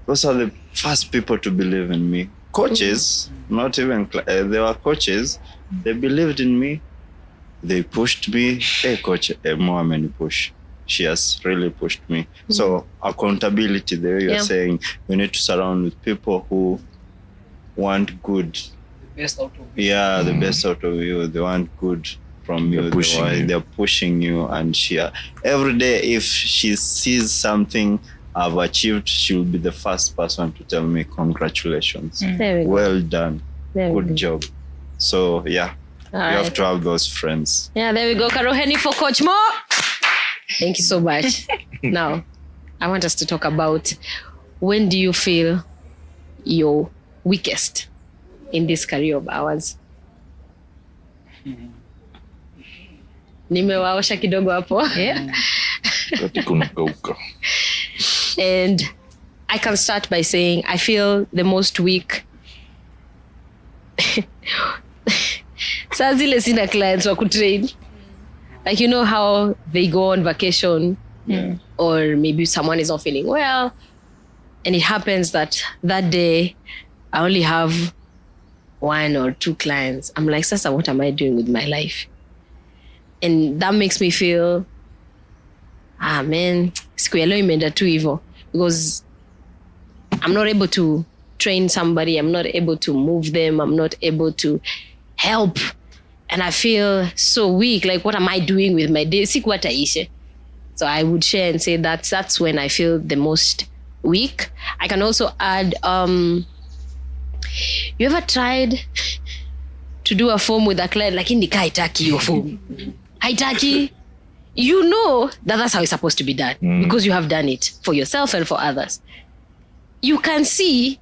those are the first people to believe in me. Coaches, not even, they were coaches. They believed in me. They pushed me. Hey, Coach Mohamed push. She has really pushed me. So accountability, the way you're saying, you need to surround with people who want good. The best out of you. Yeah, the best out of you. They want good from you. They're pushing you. And every day, if she sees something I've achieved, she will be the first person to tell me congratulations. Well done. Good job. So yeah, you have to have those friends. Yeah, there we go. Karoheni for Coach Mo. Thank you so much. Now, I want us to talk about, when do you feel you're weakest in this career of ours? Nimewaosha kidogo hapo. And I can start by saying I feel the most weak. Saa zile sina clients wa kutrain. Like, you know how they go on vacation or maybe someone is not feeling well, and it happens that day I only have 1 or 2 clients. I'm like, Sasa, what am I doing with my life? And that makes me feel, man, siku ya leo imeenda tu hivyo, because I'm not able to train somebody, I'm not able to move them, I'm not able to help, and I feel so weak. Like, what am I doing with my day? Siku hataishe. So I would share and say that's when I feel the most weak. I can also add, you ever tried to do a form with a client, like, indika haitaki your form? Haitaki. You know that that's how it's supposed to be done, because you have done it for yourself and for others. You can see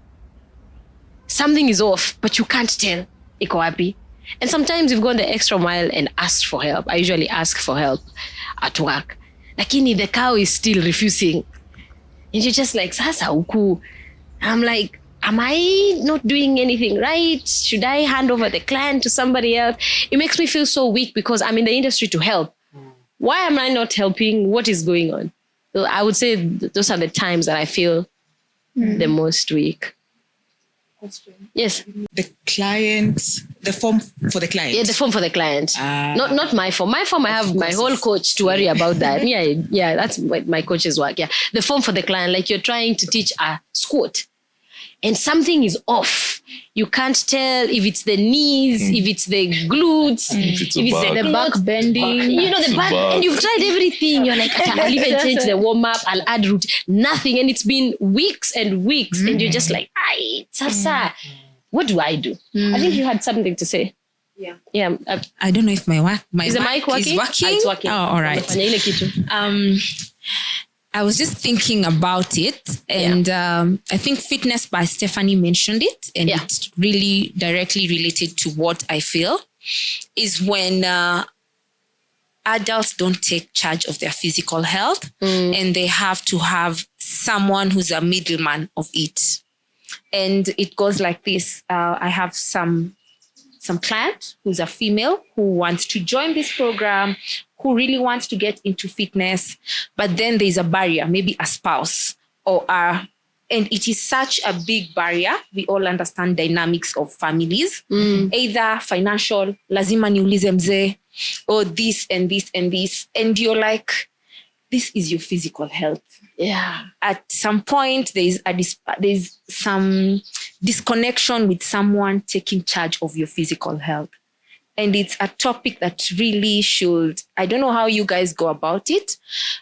something is off, but you can't tell iko wapi. And sometimes you've gone the extra mile and asked for help. I usually ask for help at work. Lakini the cow is still refusing. And you're just like, Sasa huku. I'm like, am I not doing anything right? Should I hand over the client to somebody else? It makes me feel so weak, because I'm in the industry to help. Why am I not helping? What is going on? So I would say those are the times that I feel the most weak. Yes. The form for the client. Yeah, the form for the client. Not my form. My form, I have my whole coach to worry about that. Yeah, that's my coach's work. Yeah. The form for the client, like you're trying to teach a squat and something is off. You can't tell if it's the knees, if it's the glutes, if it's the back bending. You know, the back. And you've tried everything. You're like, I'll even change the warm-up. I'll add route. Nothing. And it's been weeks and weeks. And you're just like, ay, Sasa, what do I do? I think you had something to say. Yeah. I don't know if my is the mic working? Is working? It's working. Oh, all right. I was just thinking about it, and I think Fitness by Stephanie mentioned it, and it's really directly related to what I feel, is when adults don't take charge of their physical health, and they have to have someone who's a middleman of it. And it goes like this. I have some client who's a female who wants to join this program, who really wants to get into fitness, but then there's a barrier, maybe a spouse and it is such a big barrier. We all understand dynamics of families, either financial, lazima niulize mzee, or this and this and this. And you're like, this is your physical health. Yeah. At some point, there's some disconnection with someone taking charge of your physical health. And it's a topic that really should, I don't know how you guys go about it,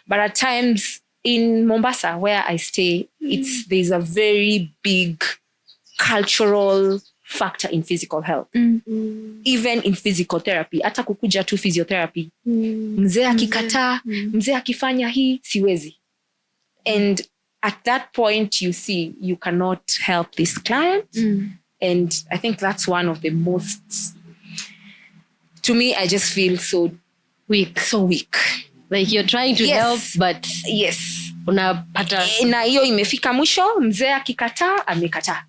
but at times in Mombasa, where I stay, there's a very big cultural factor in physical health. Even in physical therapy, hata kukuja tu physiotherapy. Mzee akikataa, mzee akifanya hii, siwezi. And at that point, you see, you cannot help this client. And I think that's one of the most, to me, I just feel so weak. Like you're trying to help, but unapata na hiyo imefika mwisho, mzee akikataa, amekataa.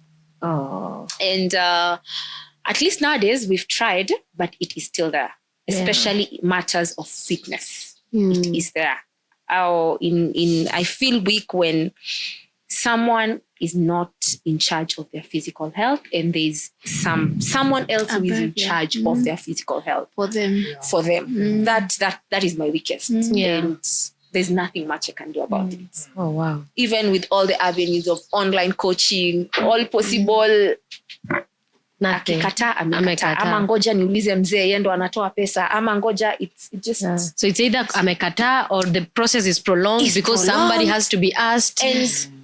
And at least nowadays we've tried, but it is still there, especially matters of fitness. It is there. I feel weak when someone is not in charge of their physical health, and there's someone else who is in charge of their physical health for them. That is my weakest. And there's nothing much I can do about it. Oh wow. Even with all the avenues of online coaching, all possible, akikataa amekataa, ama ngoja niulize mzee, yeye ndo anatoa pesa, ama ngoja it's just so it's either amekataa or the process is prolonged because somebody has to be asked.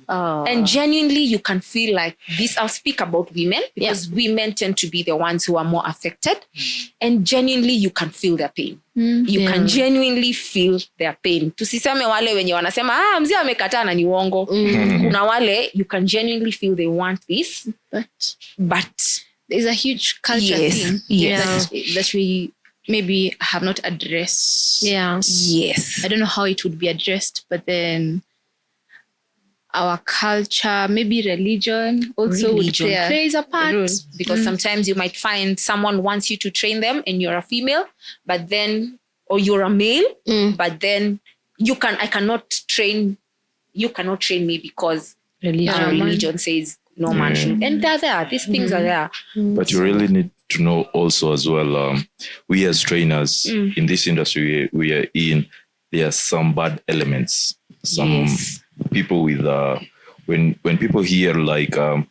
And genuinely you can feel like this. I'll speak about women because women tend to be the ones who are more affected, and genuinely you can feel their pain. You can genuinely feel their pain. Tusiseme wale wenye wanasema mzee amekataa na ni uongo. Kuna wale you can genuinely feel they want this, but there's a huge culture thing that we maybe have not addressed. I don't know how it would be addressed, but then our culture, maybe religion also plays a part. Because sometimes you might find someone wants you to train them and you're a female, but then, or you're a male, but then I cannot train. You cannot train me because religion says no man should. And they're there. These things are there. But you really need to know also as well, we as trainers in this industry we are in, there are some bad elements. Some people with, when people hear like, I'm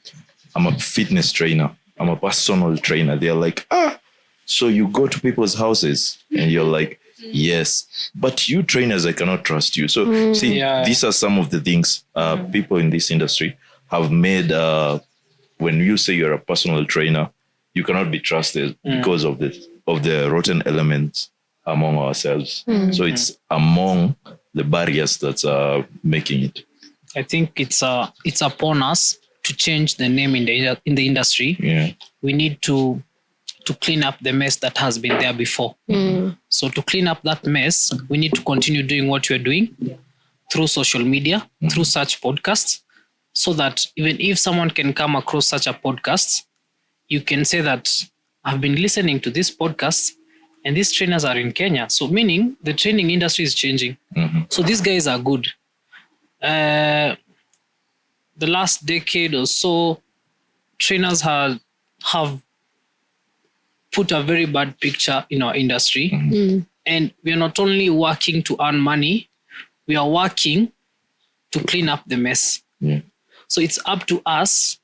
a fitness trainer, I'm a personal trainer, they're like, so you go to people's houses, and you're like, yes, but you trainers, I cannot trust you. So these are some of the things people in this industry have made. When you say you're a personal trainer, you cannot be trusted because of the rotten elements among ourselves. So it's among the barriers that's making it. I think it's upon us to change the name in the industry. Yeah. We need to clean up the mess that has been there before. So to clean up that mess, we need to continue doing what we're doing through social media, through such podcasts, so that even if someone can come across such a podcast, you can say that I've been listening to this podcast and these trainers are in Kenya. So meaning the training industry is changing. So these guys are good. The last decade or so, trainers have put a very bad picture in our industry. And we are not only working to earn money, we are working to clean up the mess. So it's up to us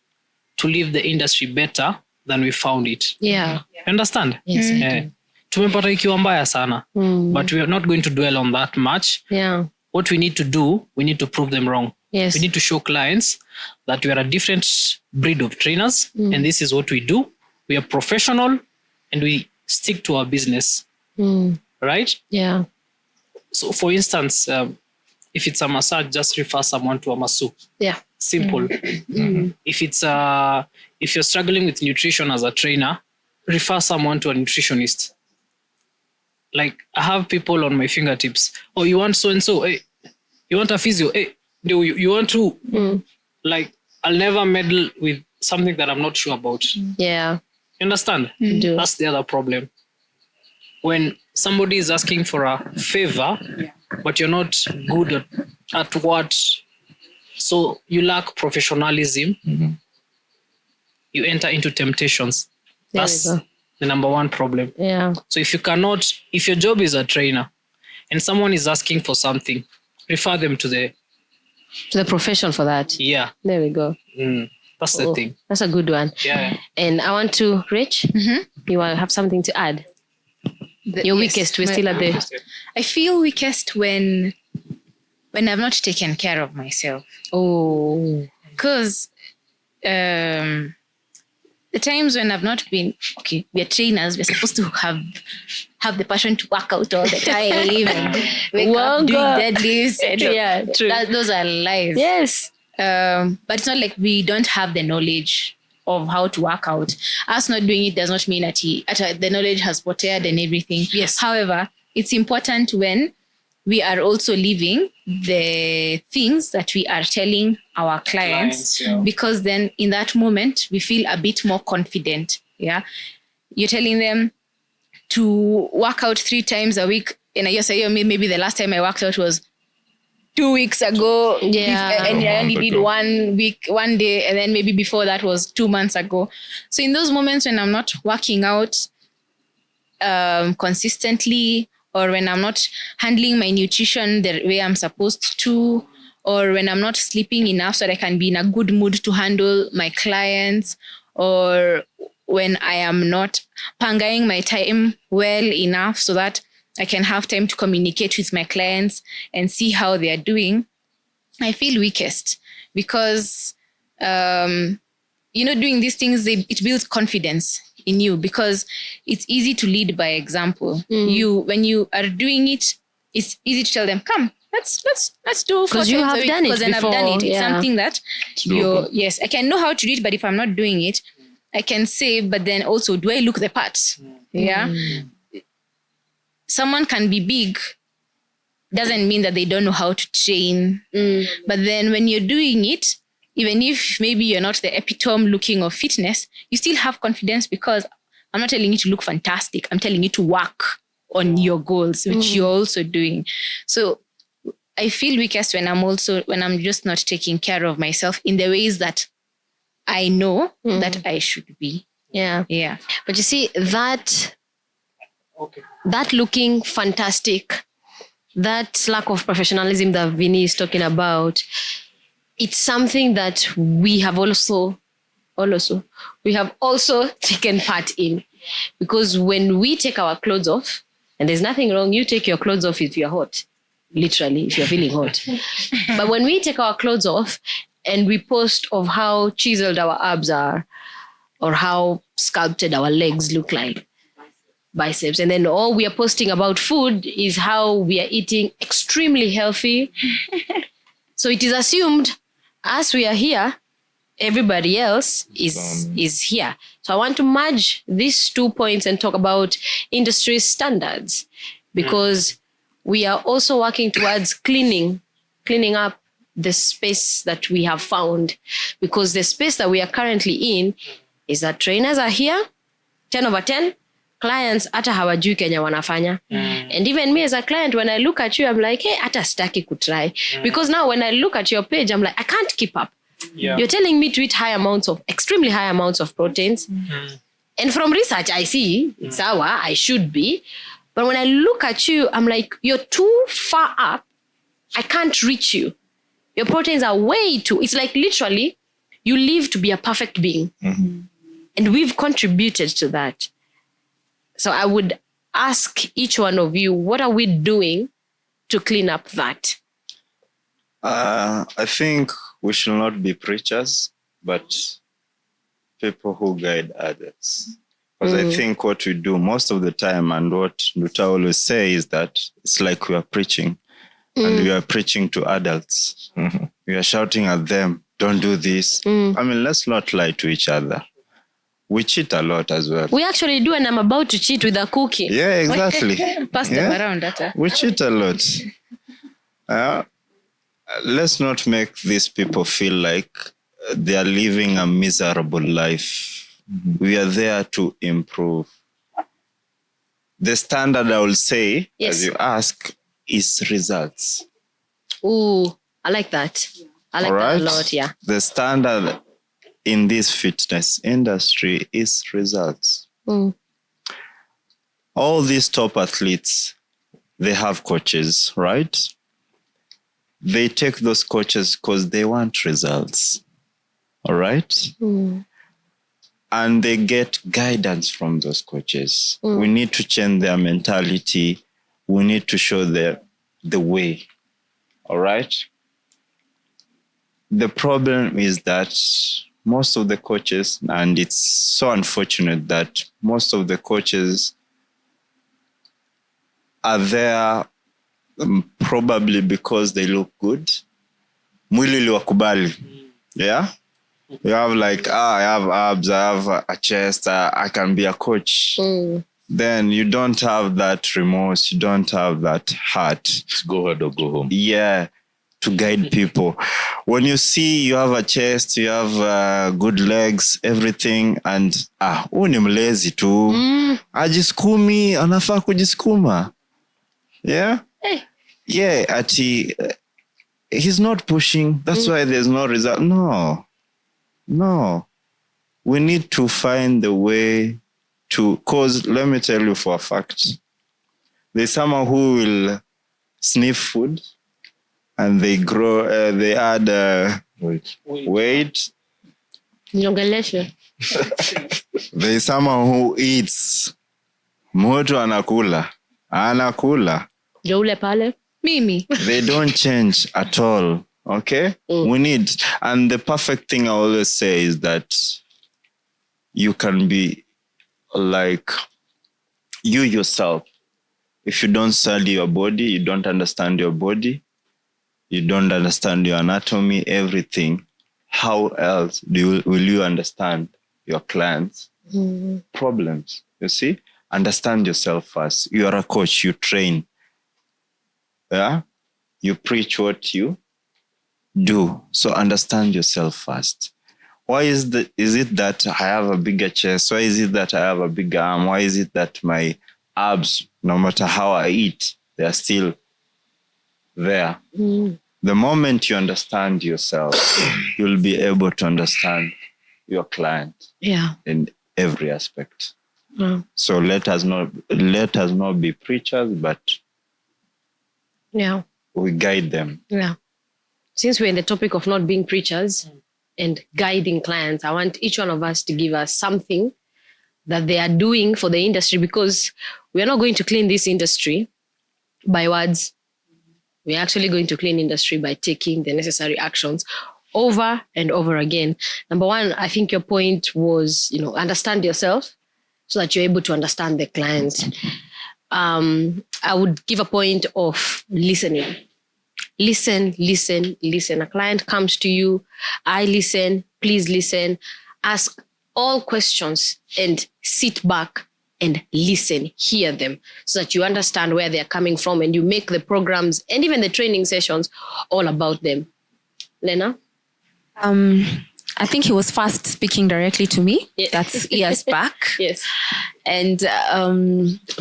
to leave the industry better than we found it. Yeah. You understand? Yes. Tumepata ikiwa mbaya sana. But we are not going to dwell on that much. Yeah. What we need to do, we need to prove them wrong. Yes. We need to show clients that we are a different breed of trainers, and this is what we do. We are professional and we stick to our business. Right? Yeah. So for instance, if it's a massage, just refer someone to a masseur. Yeah. Simple. If it's if you're struggling with nutrition as a trainer, refer someone to a nutritionist. Like I have people on my fingertips. Oh, you want so and so? Hey, you want a physio? Hey, do you want to? Like I'll never meddle with something that I'm not sure about. Yeah. You understand? That's the other problem. When somebody is asking for a favor, but you're not good at what, so you lack professionalism, you enter into temptations. That's the number one problem. Yeah. So if your job is a trainer and someone is asking for something, refer them to the profession for that. Yeah. There we go. That's the thing. That's a good one. Yeah. And I want to, Rich, you want to have something to add? Your weakest, we're still at the... I feel weakest when I've not taken care of myself. Oh. Because the times when I've not been, okay, we're trainers, we're supposed to have the passion to work out all the time and wake up doing deadlifts. Yeah, true. Those are lies. Yes. But it's not like we don't have the knowledge of how to work out. Us not doing it does not mean that the knowledge has potted and everything. Yes. However, it's important when we are also living the things that we are telling our clients because then in that moment we feel a bit more confident. Yeah. You're telling them to work out 3 times a week. And I just say, maybe the last time I worked out was 2 weeks ago. Yeah. And I only did 1 week, 1 day. And then maybe before that was 2 months ago. So in those moments when I'm not working out consistently, or when I'm not handling my nutrition the way I'm supposed to, or when I'm not sleeping enough so that I can be in a good mood to handle my clients, or when I am not pangaing my time well enough so that I can have time to communicate with my clients and see how they are doing, I feel weakest because, doing these things, it builds confidence in you because it's easy to lead by example. When you are doing it, it's easy to tell them, come, let's do 4 times you have a week, done it because then before. I've done it. It's Yeah. something that yes, I can know how to do it, but if I'm not doing it, I can say, but then also, do I look the part? Yeah. Someone can be big, doesn't mean that they don't know how to train. But then when you're doing it, even if maybe you're not the epitome looking of fitness, you still have confidence because I'm not telling you to look fantastic. I'm telling you to work on your goals, which you're also doing. So I feel weakest when I'm just not taking care of myself in the ways that I know that I should be. Yeah. Yeah. But you see, that looking fantastic, that lack of professionalism that Vinny is talking about, it's something that we have also taken part in. Because when we take our clothes off, and there's nothing wrong, you take your clothes off if you're hot, literally, if you're feeling hot. But when we take our clothes off and we post of how chiseled our abs are, or how sculpted our legs look like, biceps, and then all we are posting about food is how we are eating extremely healthy. So it is assumed as we are here, everybody else is here. So I want to merge these 2 points and talk about industry standards, because we are also working towards cleaning up the space that we have found, because the space that we are currently in is that trainers are here 10 over 10, clients hata hawajui Kenya wanafanya. And even me as a client, when I look at you, I'm like, hey, hata sitaki kutry. Because now when I look at your page, I'm like, I can't keep up. Yeah. You're telling me to eat extremely high amounts of proteins. And from research, I see it's I should be. But when I look at you, I'm like, you're too far up. I can't reach you. Your proteins are way too. It's like literally, you live to be a perfect being. And we've contributed to that. So I would ask each one of you, what are we doing to clean up that? I think we should not be preachers, but people who guide others. Because I think what we do most of the time, and what Nuta always say, is that it's like we are preaching, and we are preaching to adults. We are shouting at them, don't do this. I mean, let's not lie to each other. We cheat a lot as well. We actually do, and I'm about to cheat with a cookie. Yeah, exactly. Pass them around that. We cheat a lot. Let's not make these people feel like they are living a miserable life. We are there to improve. The standard, I will say, as you ask, is results. Ooh, I like that. I like that a lot, yeah. The standard in this fitness industry is results. All these top athletes, they have coaches, right? They take those coaches because they want results. All right? And they get guidance from those coaches. We need to change their mentality. We need to show them the way. All right? The problem is that most of the coaches, and it's so unfortunate that most of the coaches are there probably because they look good. Mwili liwakubali. Yeah? You have like, I have abs, I have a chest, I can be a coach. Then you don't have that remorse, you don't have that heart. Go ahead or go home. Yeah, to guide people. When you see you have a chest, you have good legs, everything, and huyu ni mlezi tu. Ajiskumi, anafaa kujiskuma. Yeah? Hey. Yeah, he's not pushing. That's why there's no result. No. We need to find the way to, cause let me tell you for a fact, there's someone who will sniff food and they grow, they add weight. Nyongeleshe. There's someone who eats. Mtu anakula. Joule pale. Mimi. They don't change at all. Okay? We need, and the perfect thing I always say is that you can be like you yourself. If you don't study your body, you don't understand your body, you don't understand your anatomy, everything, how else will you understand your clients' problems? You see? Understand yourself first. You are a coach, you train. Yeah? You preach what you do. So understand yourself first. Why is it that I have a bigger chest? Why is it that I have a bigger arm? Why is it that my abs, no matter how I eat, they are still there. The moment you understand yourself, you'll be able to understand your client in every aspect. So let us not be preachers, but we guide them. Yeah. Since we're in the topic of not being preachers and guiding clients, I want each one of us to give us something that they are doing for the industry, because we are not going to clean this industry by words. We're actually going to clean industry by taking the necessary actions over and over again. Number one, I think your point was, understand yourself so that you're able to understand the client. I would give a point of listening. Listen. A client comes to you. I listen. Please listen. Ask all questions and sit back and listen, hear them, so that you understand where they're coming from, and you make the programs and even the training sessions all about them. Lena? I think he was first speaking directly to me. Yeah. That's years back. Yes. And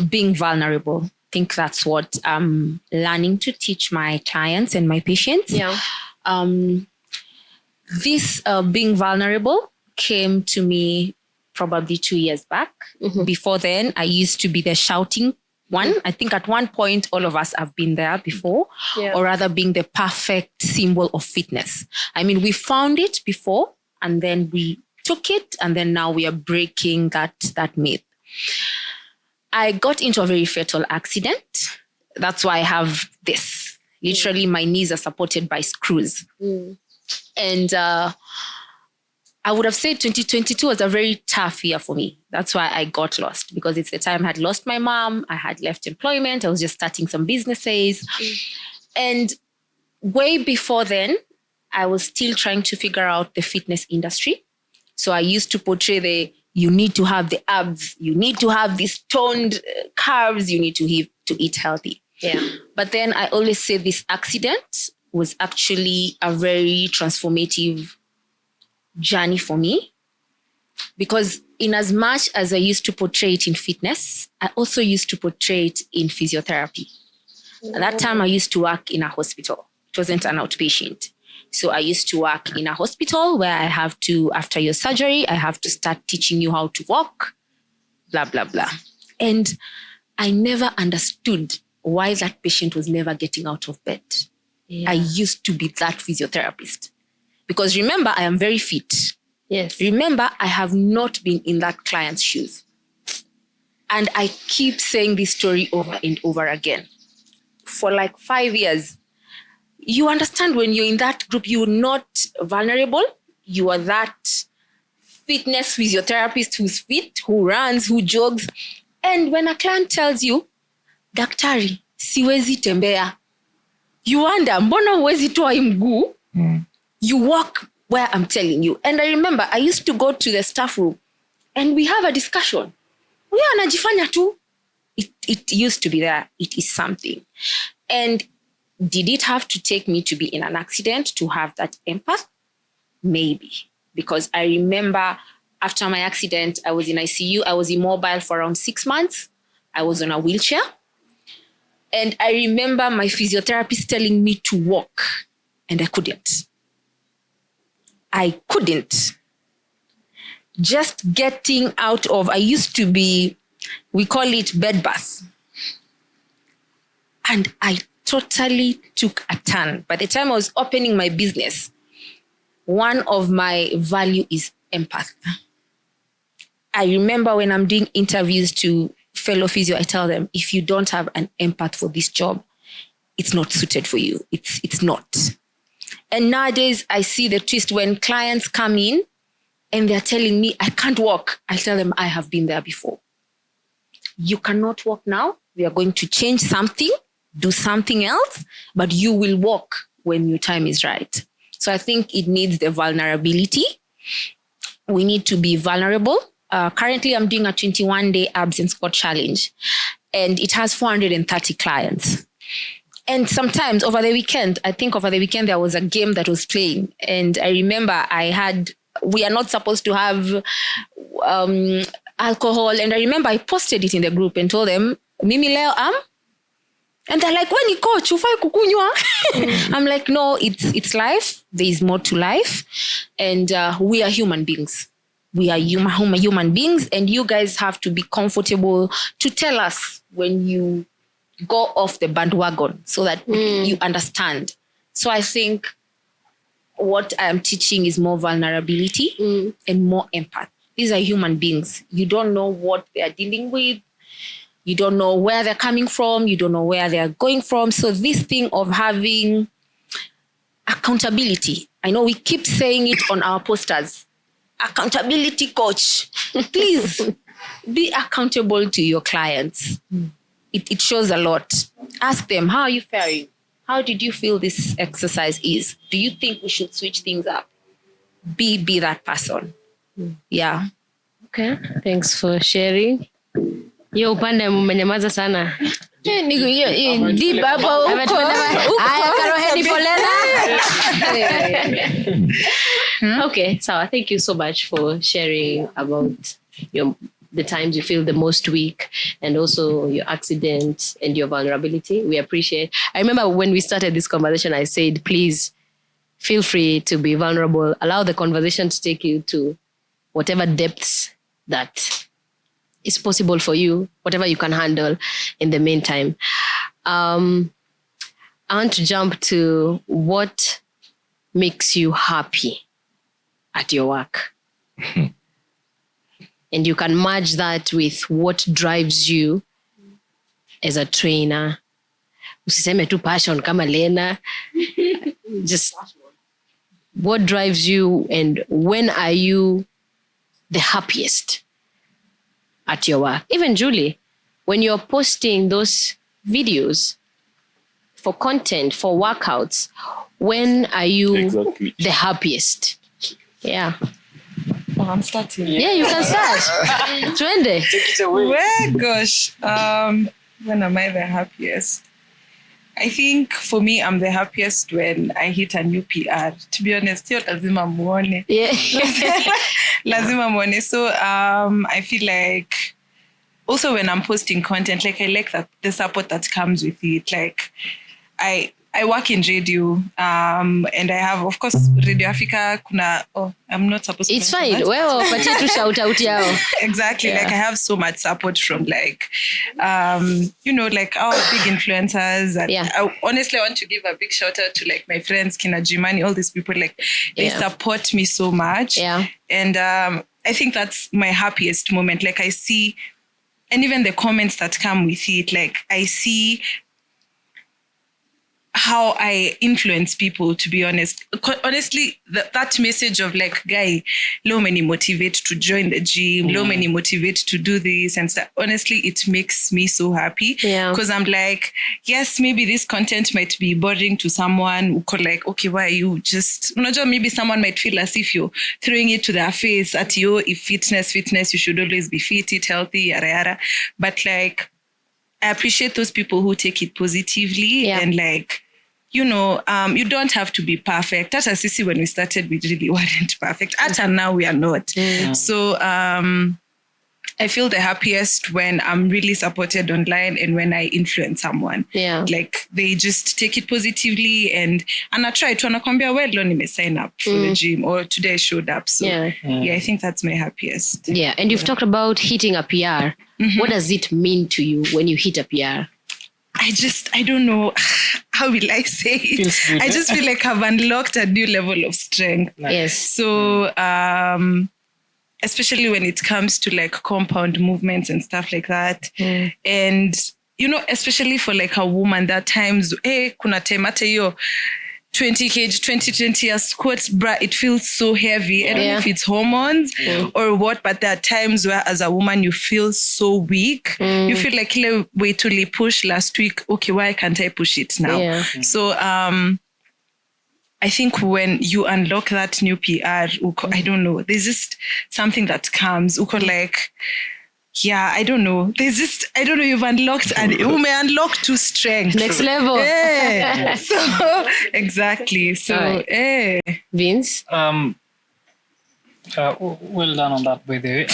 being vulnerable. I think that's what I'm learning to teach my clients and my patients. Yeah. This being vulnerable came to me probably 2 years back. Before then, I used to be the shouting one. I think at one point, all of us have been there before, or rather being the perfect symbol of fitness. I mean, we found it before, and then we took it, and then now we are breaking that myth. I got into a very fatal accident. That's why I have this. Literally, my knees are supported by screws. And I would have said 2022 was a very tough year for me. That's why I got lost, because it's the time I had lost my mom. I had left employment. I was just starting some businesses. And way before then, I was still trying to figure out the fitness industry. So I used to portray you need to have the abs, you need to have these toned curves, you need to eat healthy. Yeah. But then I always say this accident was actually a very transformative journey for me, because in as much as I used to portray it in fitness, I also used to portray it in physiotherapy. At that time, I used to work in a hospital. It wasn't an outpatient. So I used to work in a hospital where I have to, after your surgery, I have to start teaching you how to walk, blah, blah, blah. And I never understood why that patient was never getting out of bed. I used to be that physiotherapist. Because remember, I am very fit. Yes. Remember, I have not been in that client's shoes. And I keep saying this story over and over again. For like 5 years, you understand when you're in that group, you're not vulnerable. You are that fitness physiotherapist who's fit, who runs, who jogs. And when a client tells you, Daktari, siwezi tembea, you wonder, mbona huwezi toa hii mguu? You walk where I'm telling you. And I remember I used to go to the staff room and we have a discussion. Huyo anajifanya tu. It used to be there. It is something. And did it have to take me to be in an accident to have that empath? Maybe. Because I remember after my accident, I was in ICU. I was immobile for around 6 months. I was on a wheelchair. And I remember my physiotherapist telling me to walk. And I couldn't. Just getting out of, I used to be, we call it bed bath. And I totally took a turn. By the time I was opening my business, one of my value is empath. I remember when I'm doing interviews to fellow physio, I tell them, if you don't have an empath for this job, it's not suited for you. It's not. And nowadays, I see the twist when clients come in and they're telling me, I can't walk. I tell them, I have been there before. You cannot walk now. We are going to change something, do something else, but you will walk when your time is right. So I think it needs the vulnerability. We need to be vulnerable. Currently, I'm doing a 21-day abs and squat challenge, and it has 430 clients. And sometimes over the weekend, there was a game that was playing. And I remember we are not supposed to have alcohol. And I remember I posted it in the group and told them, Mimi leo And they're like, when you coach, ufai kukunywa. I'm like, no, it's life. There is more to life. And we are human beings. We are human beings. And you guys have to be comfortable to tell us when you go off the bandwagon so that you understand. So I think what I am teaching is more vulnerability and more empathy. These are human beings. You don't know what they are dealing with. You don't know where they're coming from. You don't know where they are going from. So this thing of having accountability, I know we keep saying it on our posters. Accountability coach. Please be accountable to your clients. It shows a lot. Ask them, how are you faring? How did you feel this exercise is? Do you think we should switch things up? Be that person. Yeah. Okay. Thanks for sharing. Yo upande mmenyamaza sana. Deep hapo huko. Haya, karoheni polena. Okay, so thank you so much for sharing about the times you feel the most weak and also your accident and your vulnerability. We appreciate. I remember when we started this conversation, I said, please feel free to be vulnerable. Allow the conversation to take you to whatever depths that is possible for you, whatever you can handle in the meantime. I want to jump to what makes you happy at your work. And you can merge that with what drives you as a trainer. Usiseme tu passion kama Lena. Just what drives you and when are you the happiest at your work? Even Julie, when you're posting those videos for content, for workouts, when are you the happiest? Yeah. Oh, I'm starting. Yeah, you can start. Twende. Take it away. Well, gosh, when am I the happiest? I think for me, I'm the happiest when I hit a new PR. To be honest, yo lazima muone. Yeah. Lazima muone. So I feel like also when I'm posting content, like I like that the support that comes with it. Like I work in radio, and I have, of course, Radio Africa. I'm not supposed to. It's fine. Well, but you shout out yao. Exactly. Yeah. Like I have so much support from like, like our big influencers. And Yeah. I honestly want to give a big shout out to like my friends, Kina Jimani, all these people. Like they support me so much. Yeah. And I think that's my happiest moment. Like I see, and even the comments that come with it. Like I see how I influence people, to be honest. Honestly, that message of like, guy, low many motivate to join the gym, low many motivate to do this and stuff. Honestly, it makes me so happy. Yeah. Because I'm like, yes, maybe this content might be boring to someone who could like, okay, why are you just, maybe someone might feel as if you're throwing it to their face at you. If fitness, you should always be fit, eat healthy, yada, yada. But like, I appreciate those people who take it positively and like, you don't have to be perfect. As Sisi, when we started, we really weren't perfect. And now we are not. So I feel the happiest when I'm really supported online and when I influence someone. Yeah. Like they just take it positively and I try to anakwambia, well, nime sign up for the gym or today I showed up. So I think that's my happiest. Yeah. And you've talked about hitting a PR. What does it mean to you when you hit a PR? I don't know. How will I say it? Good, I just feel like I've unlocked a new level of strength. Yes. So, especially when it comes to like compound movements and stuff like that. And, especially for like a woman, that times, kuna time ate yo 20 kg, 20 years squats, bruh, it feels so heavy. I don't know if it's hormones or what, but there are times where as a woman, you feel so weak. You feel like, wait till you push last week. Okay, why can't I push it now? Yeah. So I think when you unlock that new PR, I don't know, there's just something that comes. Like, I don't know. You've unlocked and you may unlock to strength. Next level. Yeah. So, exactly. So, right. Vince? Well done on that, by the way.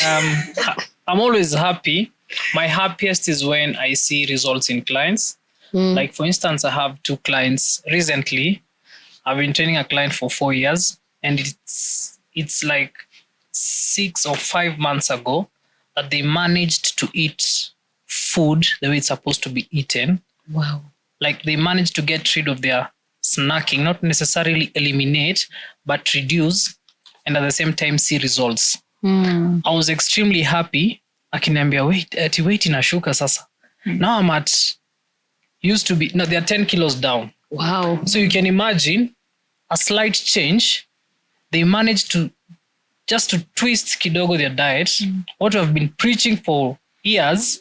I'm always happy. My happiest is when I see results in clients. Like, for instance, I have 2 clients recently. I've been training a client for 4 years, and it's like 6 or 5 months ago that they managed to eat food the way it's supposed to be eaten. Wow. Like, they managed to get rid of their snacking, not necessarily eliminate, but reduce, and at the same time see results. I was extremely happy. Akiniambia, weight inashuka sasa. Now I'm used to be, no, they're 10 kilos down. Wow. So you can imagine a slight change. They managed to just to twist kidogo their diet. What I've been preaching for years,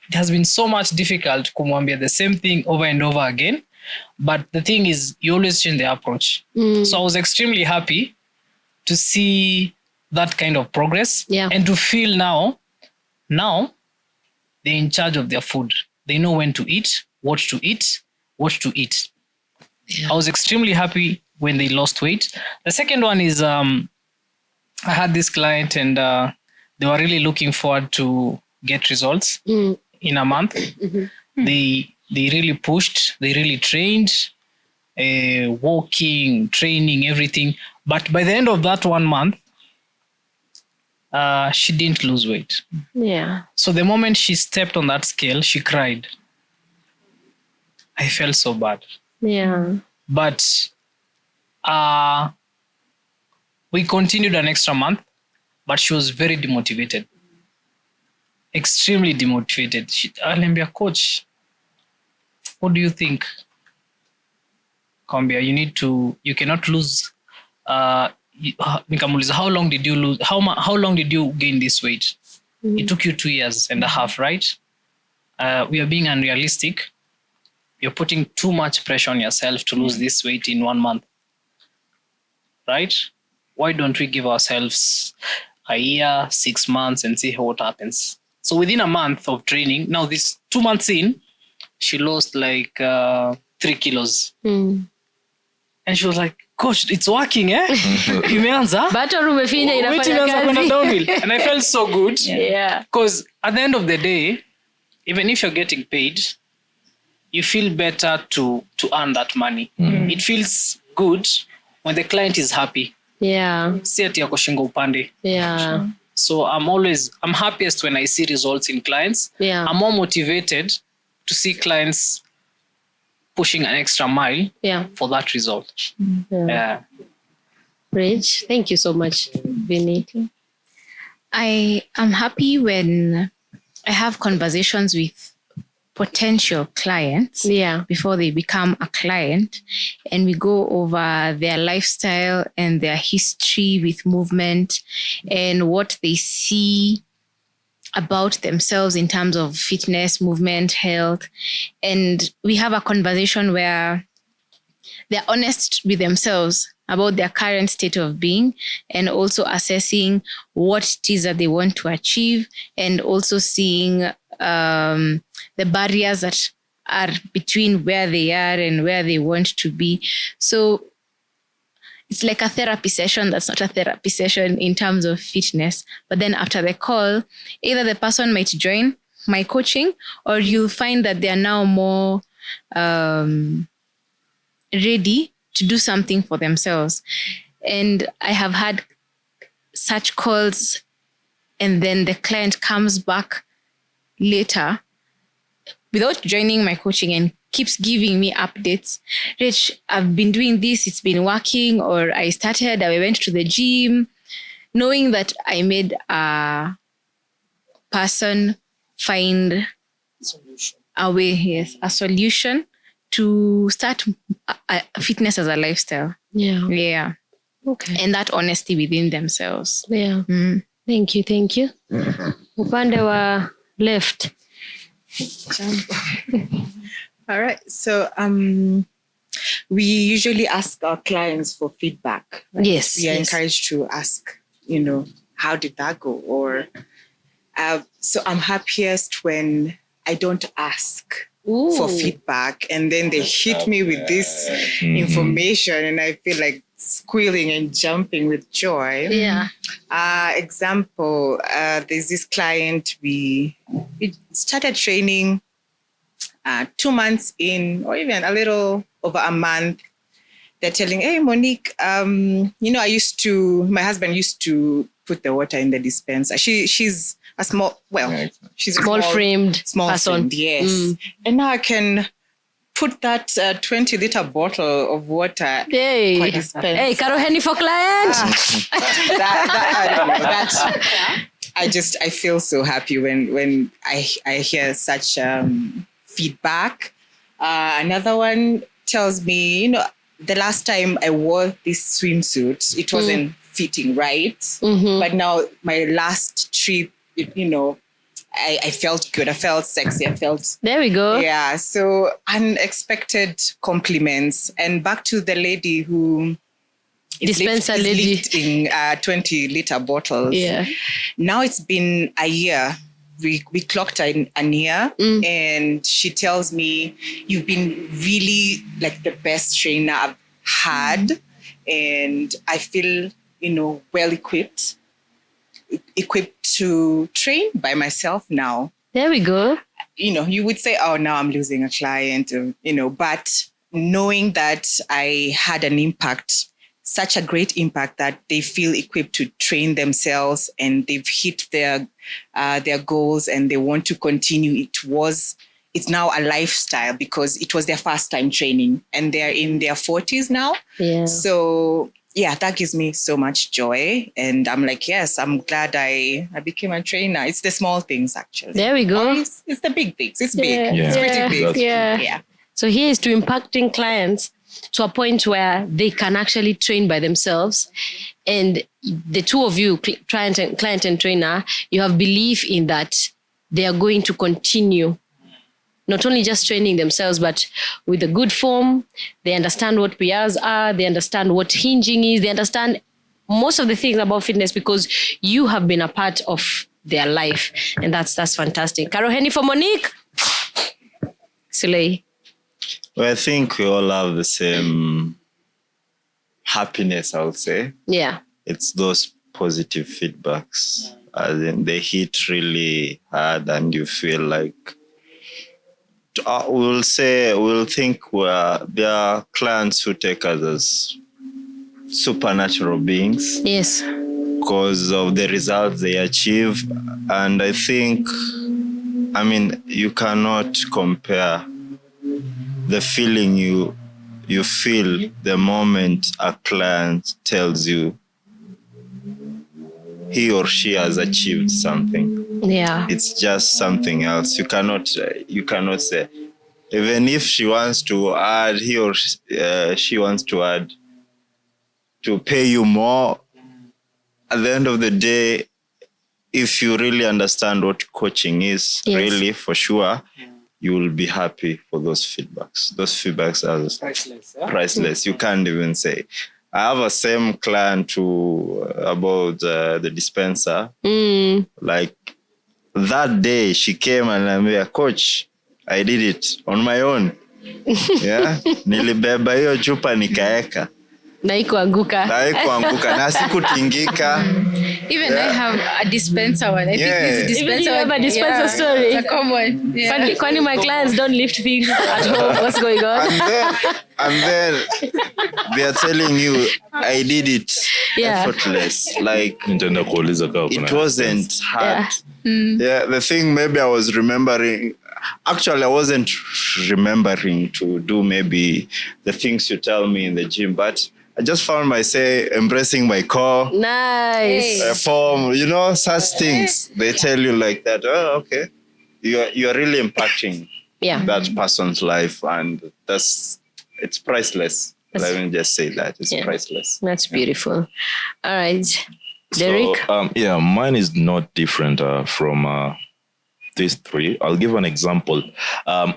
it has been so much difficult kumwambia the same thing over and over again. But the thing is, you always change the approach. So I was extremely happy to see that kind of progress, and to feel now they're in charge of their food. They know when to eat, what to eat. I was extremely happy when they lost weight. The second one is I had this client, and they were really looking forward to get results in a month. They really pushed, they really trained, walking, training, everything. But by the end of that 1 month, she didn't lose weight. Yeah. So the moment she stepped on that scale, she cried. I felt so bad. Yeah. But we continued an extra month, but she was very demotivated. Extremely demotivated. Alambia, coach, what do you think? Kambia, you cannot lose. Nikamuliza, how long did you lose? How long did you gain this weight? It took you 2 years and a half, right? We are being unrealistic. You're putting too much pressure on yourself to lose this weight in 1 month, right? Why don't we give ourselves a year, 6 months, and see what happens? So within a month of training, now this 2 months in, she lost like 3 kilos. And she was like, coach, it's working, eh? Imeanza. Battle umefinya Weight inafanya imeanza kwenda kazi. downhill. And I felt so good. Yeah. Because at the end of the day, even if you're getting paid, you feel better to earn that money. It feels good when the client is happy. Yeah. Si ati yako shingo upande. Yeah. So I'm happiest when I see results in clients. Yeah. I'm more motivated to see clients pushing an extra mile for that result. Yeah. Rich, thank you so much, Vinny. I am happy when I have conversations with potential clients before they become a client, and we go over their lifestyle and their history with movement and what they see about themselves in terms of fitness, movement, health. And we have a conversation where they're honest with themselves about their current state of being, and also assessing what it is that they want to achieve, and also seeing the barriers that are between where they are and where they want to be. So it's like a therapy session that's not a therapy session in terms of fitness. But then after the call, either the person might join my coaching, or you'll find that they're now more ready to do something for themselves. And I have had such calls, and then the client comes back later without joining my coaching and keeps giving me updates. Rich, I've been doing this, it's been working, or I went to the gym, knowing that I made a person find a way, a solution to start fitness as a lifestyle. Yeah. Okay. And that honesty within themselves. Yeah. Thank you. Upande wa left. All right. So we usually ask our clients for feedback. Right? Yes. We are encouraged to ask, how did that go? Or so I'm happiest when I don't ask for feedback, and then they hit me with this information, and I feel like squealing and jumping with joy. Yeah. Example, there's this client, we started training 2 months in, or even a little over a month, they're telling, hey, Monique, my husband used to put the water in the dispenser. She's a small, she's a small-framed person. Yes. And now I can put that 20-liter bottle of water. Hey, Karo Henny for client. I feel so happy when I hear such feedback. Another one tells me, the last time I wore this swimsuit, it wasn't fitting right. Mm-hmm. But now my last trip, I felt good. I felt sexy. There we go. Yeah. So unexpected compliments. And back to the lady who is lifting 20-liter bottles. Yeah. Now it's been a year. We clocked a year, and she tells me, you've been really like the best trainer I've had, and I feel, well equipped to train by myself now. There we go. You would say, oh, now I'm losing a client, but knowing that I had an impact, such a great impact that they feel equipped to train themselves and they've hit their goals and they want to continue. It's now a lifestyle because it was their first time training and they're in their 40s now. Yeah. So yeah, that gives me so much joy. And I'm like, yes, I'm glad I became a trainer. It's the small things, actually. There we go. It's the big things. It's big. Yeah. It's pretty big. Yeah. So here is to impacting clients to a point where they can actually train by themselves. And the two of you, client and trainer, you have belief in that they are going to continue not only just training themselves, but with a good form. They understand what PRs are. They understand what hinging is. They understand most of the things about fitness because you have been a part of their life. And that's fantastic. Karo Henny for Monique. Sulei. Well, I think we all have the same happiness, I would say. Yeah. It's those positive feedbacks. As in they hit really hard and you feel like, we'll think there are clients who take us as supernatural beings. Yes. Because of the results they achieve. And I think, you cannot compare the feeling you feel the moment a client tells you he or she has achieved something. Yeah. It's just something else. You cannot say, even if she wants to add, he or she wants to add, to pay you more. At the end of the day, if you really understand what coaching is, really, for sure, you will be happy for those feedbacks. Those feedbacks are priceless. You can't even say. I have a same client about the dispenser. Like that day she came and I'm like, coach, I did it on my own. Yeah. Nilibeba hiyo chupa nikaeka. Na ikuanguka na sikutingika. Even I have a dispenser one. I think this dispenser. Even you have a dispenser story. It's a common. Yeah. Kwani my clients don't lift things at home. What's going on? And then they are telling you, I did it effortless. Like it wasn't hard. Yeah, the thing maybe I was remembering. Actually, I wasn't remembering to do maybe the things you tell me in the gym, but I just found myself embracing my core. Nice. Form, such things. They tell you like that. Oh, okay. You are really impacting that person's life, and it's priceless. Let me just say that it's priceless. That's beautiful. All right, Derek. So, mine is not different from these three. I'll give an example.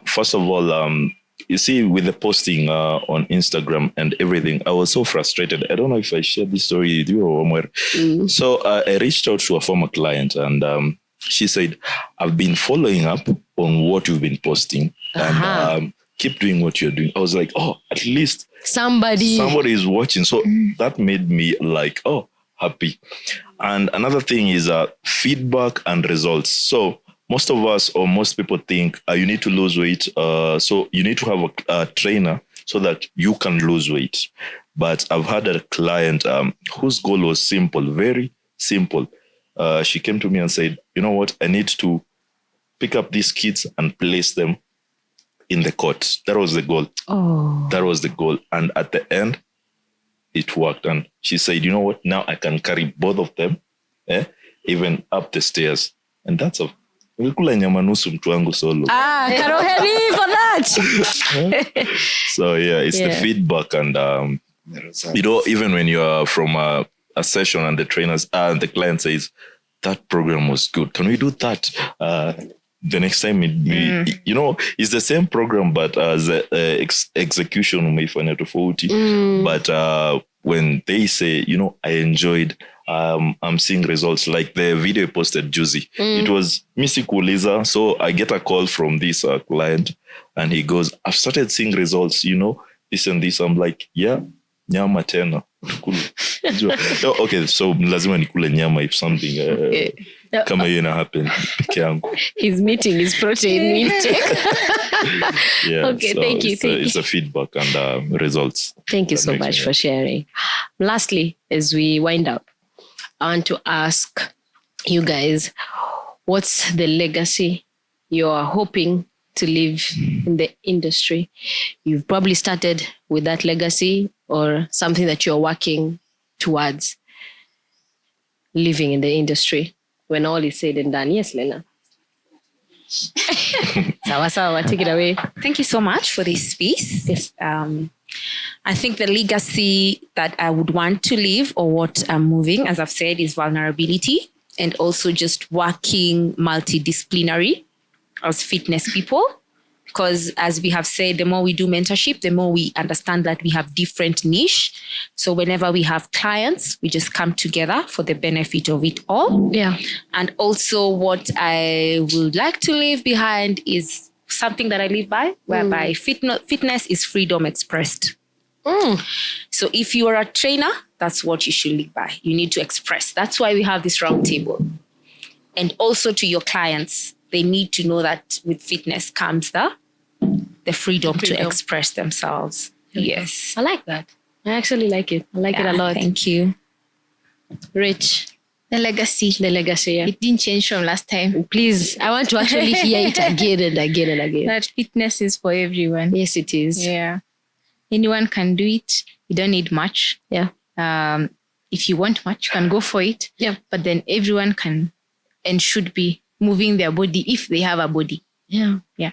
First of all, you see, with the posting on Instagram and everything, I was so frustrated. I don't know if I shared this story with you or somewhere. So I reached out to a former client and she said, I've been following up on what you've been posting and keep doing what you're doing. I was like, oh, at least somebody is watching. So that made me like, oh, happy. And another thing is feedback and results. So most of us or most people think you need to lose weight. So you need to have a trainer so that you can lose weight. But I've had a client whose goal was simple, very simple. She came to me and said, you know what? I need to pick up these kids and place them in the court. That was the goal. Oh. That was the goal. And at the end, it worked. And she said, you know what? Now I can carry both of them, even up the stairs. And that's a Nilikula nyama nusu mtu wangu solo. Karoheri for that. So yeah, it's the feedback and you know, even when you are from a session and the trainers and the client says that program was good, can we do that? The next time you know, it's the same program but as execution umeifanya tofauti. But when they say, you know, I enjoyed, I'm seeing results, like the video I posted juicy. It was Missy Kuliza. So I get a call from this client and he goes, I've started seeing results, you know, this and this. I'm like, yeah, nyama tena. Okay, so lazima nikule nyama if something kama hiyo ina happen peke yangu. He's meeting his protein intake. Yeah, okay, so thank you. It's a feedback and results. Thank you so much for sharing. Lastly, as we wind up, I want to ask you guys, what's the legacy you are hoping to leave in the industry? You've probably started with that legacy or something that you're working towards living in the industry when all is said and done. Yes, Lena. Sawa, take it away. Thank you so much for this space. Yes. I think the legacy that I would want to leave, or what I'm moving, as I've said, is vulnerability and also just working multidisciplinary as fitness people. Because as we have said, the more we do mentorship, the more we understand that we have different niche. So whenever we have clients, we just come together for the benefit of it all. Yeah. And also what I would like to leave behind is something that I live by, whereby fitness is freedom expressed. So if you are a trainer, that's what you should live by. You need to express. That's why we have this round table. And also to your clients, they need to know that with fitness comes the freedom to express themselves. Yes. I like that. I actually like it. I like it a lot. Thank you. Rich. The legacy. The legacy, yeah. It didn't change from last time. Please, I want to actually hear it again and again and again. That fitness is for everyone. Yes, it is. Yeah. Anyone can do it. You don't need much. Yeah. If you want much, you can go for it. Yeah. But then everyone can and should be moving their body if they have a body. Yeah. Yeah.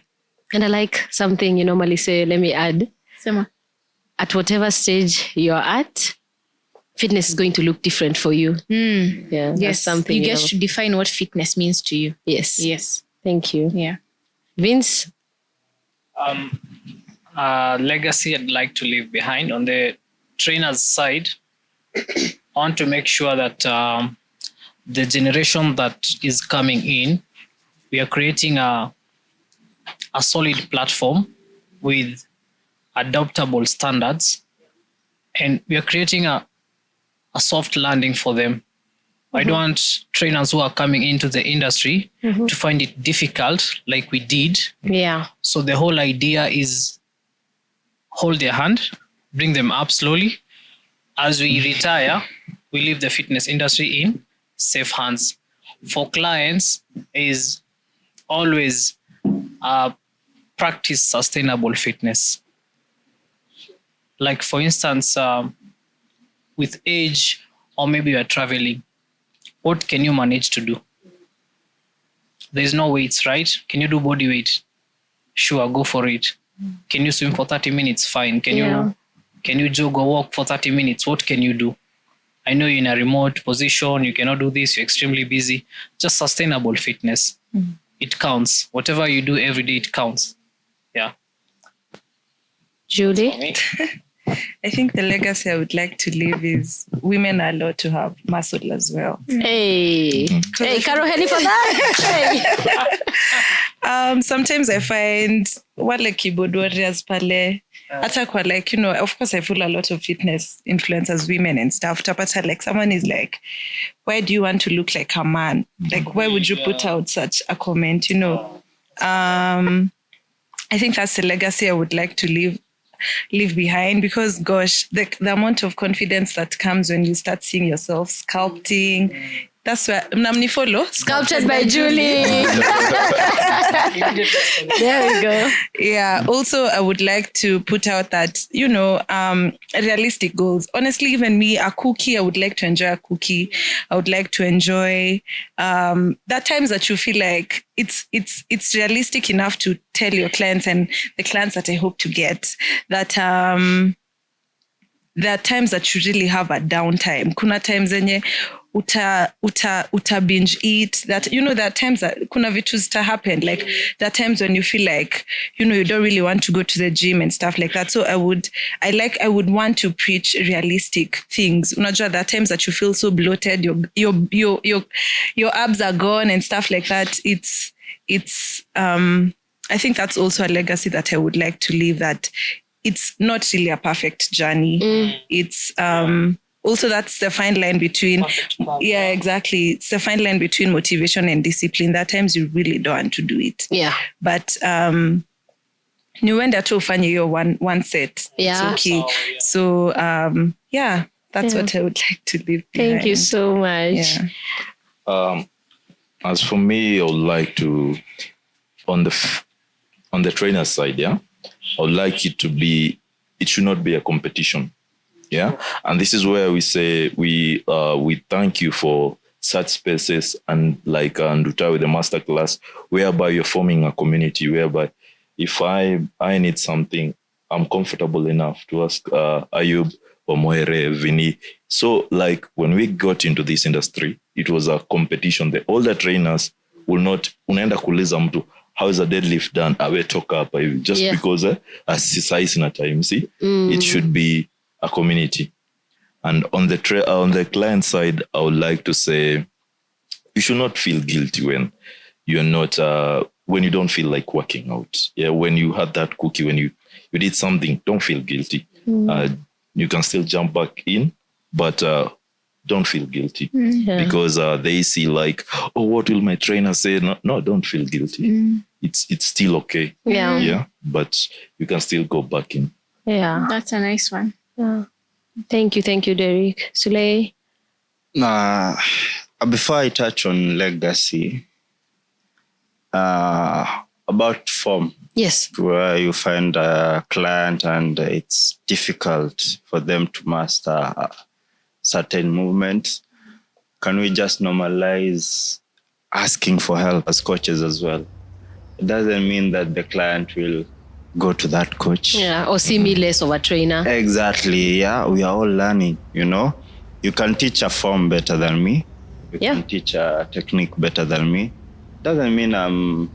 And I like something you normally say, let me add. Sema. At whatever stage you're at, fitness is going to look different for you. Yeah. That's Yes. something. You just should define what fitness means to you. Yes. Yes. Thank you. Yeah. Vince? Legacy I'd like to leave behind on the trainer's side. I want to make sure that the generation that is coming in, we are creating a solid platform with adoptable standards, and we are creating a soft landing for them. I don't want trainers who are coming into the industry to find it difficult like we did. Yeah. So the whole idea is hold their hand, bring them up slowly. As we retire, we leave the fitness industry in safe hands. For clients is always practice sustainable fitness. Like for instance, with age, or maybe you are traveling, what can you manage to do? There's no weights, right? Can you do body weight? Sure, go for it. Can you swim for 30 minutes? Fine. Can you jog or walk for 30 minutes? What can you do? I know you're in a remote position, you cannot do this, you're extremely busy. Just sustainable fitness. It counts. Whatever you do every day, it counts. Yeah. Julie? I think the legacy I would like to leave is women are allowed to have muscle as well. Hey. Hey, Karoheri for that. Sometimes I find wale keyboard warriors pale, Hata kwa like, you know, of course I follow a lot of fitness influencers, women and stuff. Tapata like someone is like, why do you want to look like a man? Like, why would you put out such a comment? You know, I think that's the legacy I would like to leave behind, because gosh, the amount of confidence that comes when you start seeing yourself sculpting. That's where Namni follow. Sculpted by Julie. There we go. Yeah. Also, I would like to put out that, you know, realistic goals. Honestly, even me, a cookie, I would like to enjoy a cookie. I would like to enjoy that times that you feel like it's realistic enough to tell your clients and the clients that I hope to get that there are times that you really have a downtime. Kuna times zenye uta binge eat, that, you know, there are times that kuna vitu zita happen. Like there are times when you feel like, you know, you don't really want to go to the gym and stuff like that. So I would want to preach realistic things. Unajua, there are times that you feel so bloated, your abs are gone and stuff like that. It's I think that's also a legacy that I would like to leave, that it's not really a perfect journey. It's also, that's the fine line between, yeah, exactly. It's the fine line between motivation and discipline. There are times you really don't want to do it. Yeah. But you went to ufanye your one set. Yeah. It's okay. So yeah, that's what I would like to leave behind. Thank you so much. Yeah. As for me, I would like to, on the trainer side, yeah, I would like it should not be a competition. Yeah. And this is where we say we thank you for such spaces, and like Nduta with the masterclass, whereby you're forming a community, whereby if I need something, I'm comfortable enough to ask Ayub or Mohere, Vinny. So like when we got into this industry, it was a competition. The older trainers will not, unaenda kuuliza mtu, how is a deadlift done? Awe toka hapa hivi. Just because size na time, see? It should be a community. And on the client side, I would like to say, you should not feel guilty when you're not, when you don't feel like working out. Yeah, when you had that cookie, when you did something, don't feel guilty. You can still jump back in, but don't feel guilty because they see like, oh, what will my trainer say? No, don't feel guilty. It's still okay. Yeah, but you can still go back in. Yeah, That's a nice one. yeah. Thank you, Derek. Suley. Before I touch on legacy, about form. Yes. Where you find a client and it's difficult for them to master certain movements. Can we just normalize asking for help as coaches as well? It doesn't mean that the client will go to that coach. Yeah, or see me less of a trainer. Exactly. Yeah, we are all learning, you know. You can teach a form better than me. You can teach a technique better than me. Doesn't mean I'm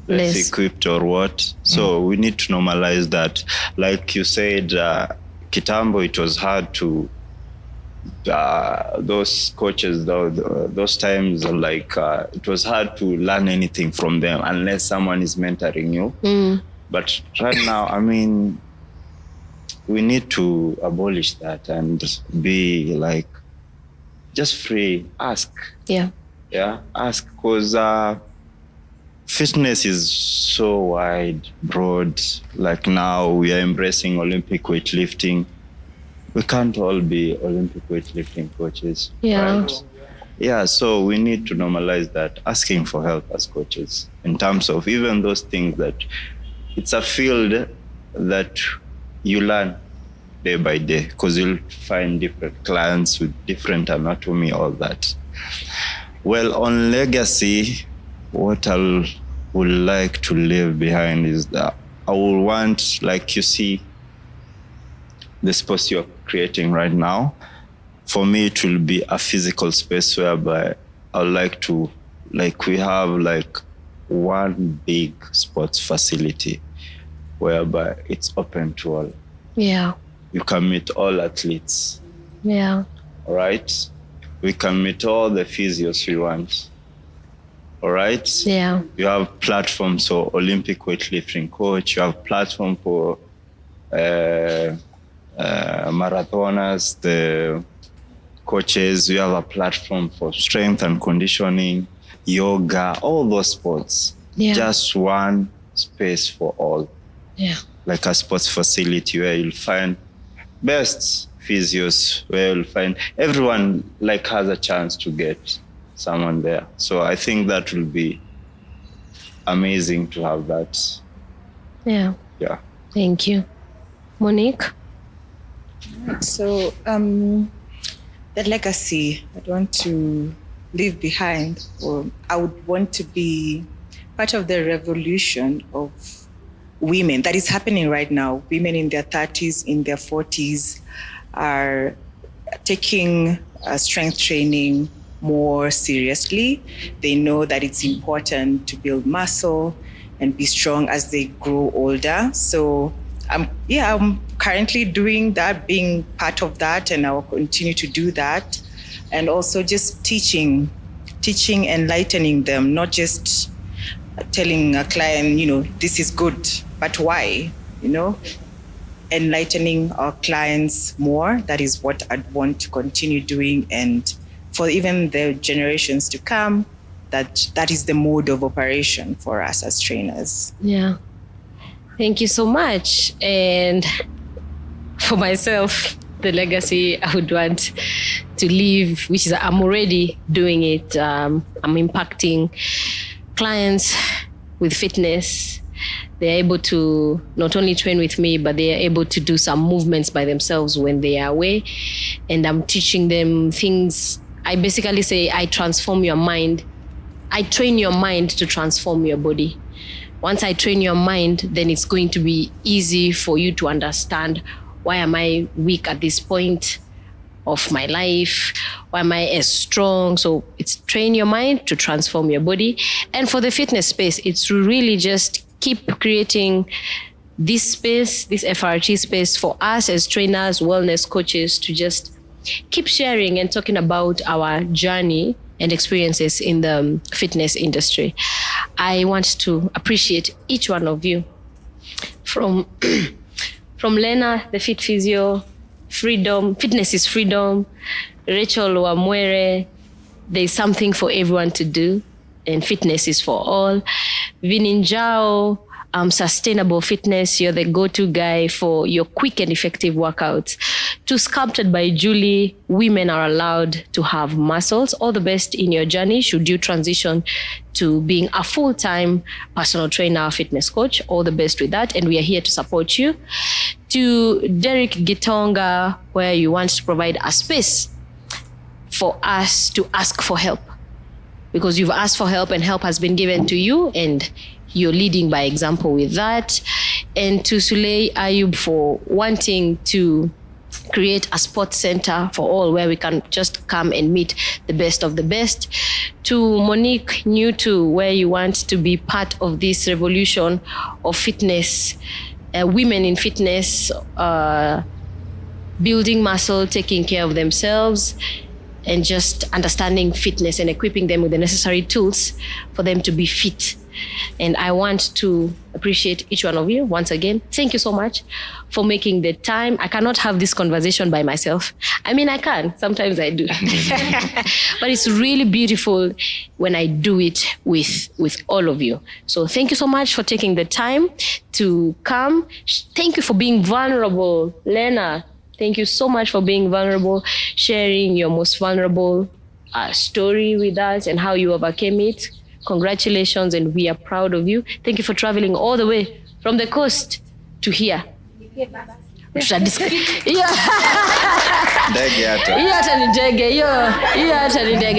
less equipped or what. So we need to normalize that. Like you said, Kitambo, it was hard to, those coaches, those times, like it was hard to learn anything from them unless someone is mentoring you. But right now, I mean, we need to abolish that and be like, just free, ask. Yeah. Yeah, ask, because fitness is so wide, broad. Like now we are embracing Olympic weightlifting. We can't all be Olympic weightlifting coaches. Yeah. Right? Yeah, so we need to normalize that, asking for help as coaches in terms of even those things that it's a field that you learn day by day, because you'll find different clients with different anatomy, all that. Well, on legacy, what I would like to leave behind is that I will want, like you see, the space you're creating right now, for me, it will be a physical space whereby I would like to, like we have like one big sports facility whereby it's open to all. Yeah. You can meet all athletes. Yeah. All right? We can meet all the physios we want. All right? Yeah. You have platforms for Olympic weightlifting coach. You have platform for marathoners, the coaches. We have a platform for strength and conditioning, yoga, all those sports. Yeah. Just one space for all. Yeah. Like a sports facility where you'll find best physios, where you'll find everyone like has a chance to get someone there. So I think that will be amazing to have that. Yeah. Yeah. Thank you. Monique? So the legacy I'd want to leave behind, or I would want to be part of the revolution of women that is happening right now. Women in their 30s, in their 40s are taking strength training more seriously. They know that it's important to build muscle and be strong as they grow older. So I'm currently doing that, being part of that, and I will continue to do that. And also just teaching, enlightening them, not just telling a client, this is good, but why, enlightening our clients more. That is what I'd want to continue doing. And for even the generations to come, that is the mode of operation for us as trainers. Yeah. Thank you so much. And for myself, the legacy I would want to leave, which is I'm already doing it. I'm impacting clients with fitness. They're able to not only train with me, but they are able to do some movements by themselves when they are away. And I'm teaching them things. I basically say I transform your mind. I train your mind to transform your body. Once I train your mind, then it's going to be easy for you to understand, why am I weak at this point of my life? Why am I as strong? So it's train your mind to transform your body. And for the fitness space, it's really just keep creating this space, this FRT space for us as trainers, wellness coaches, to just keep sharing and talking about our journey and experiences in the fitness industry. I want to appreciate each one of you. From Lena, the fit physio, freedom, fitness is freedom. Rachel Wamwere, there's something for everyone to do, and fitness is for all. Vininjao, sustainable fitness, you're the go-to guy for your quick and effective workouts. To Sculpted by Julie, women are allowed to have muscles. All the best in your journey should you transition to being a full-time personal trainer, fitness coach. All the best with that, and we are here to support you. To Derek Gitonga, where you want to provide a space for us to ask for help, because you've asked for help and help has been given to you, and you're leading by example with that. And to Suley Ayub for wanting to create a sports center for all, where we can just come and meet the best of the best. To Monique Newto, where you want to be part of this revolution of fitness, women in fitness, building muscle, taking care of themselves, and just understanding fitness and equipping them with the necessary tools for them to be fit. And I want to appreciate each one of you once again. Thank you so much for making the time. I cannot have this conversation by myself. I mean, I can. Sometimes I do. But it's really beautiful when I do it with all of you. So thank you so much for taking the time to come. Thank you for being vulnerable. Lena, thank you so much for being vulnerable, sharing your most vulnerable story with us and how you overcame it. Congratulations, and we are proud of you. Thank you for traveling all the way from the coast to here.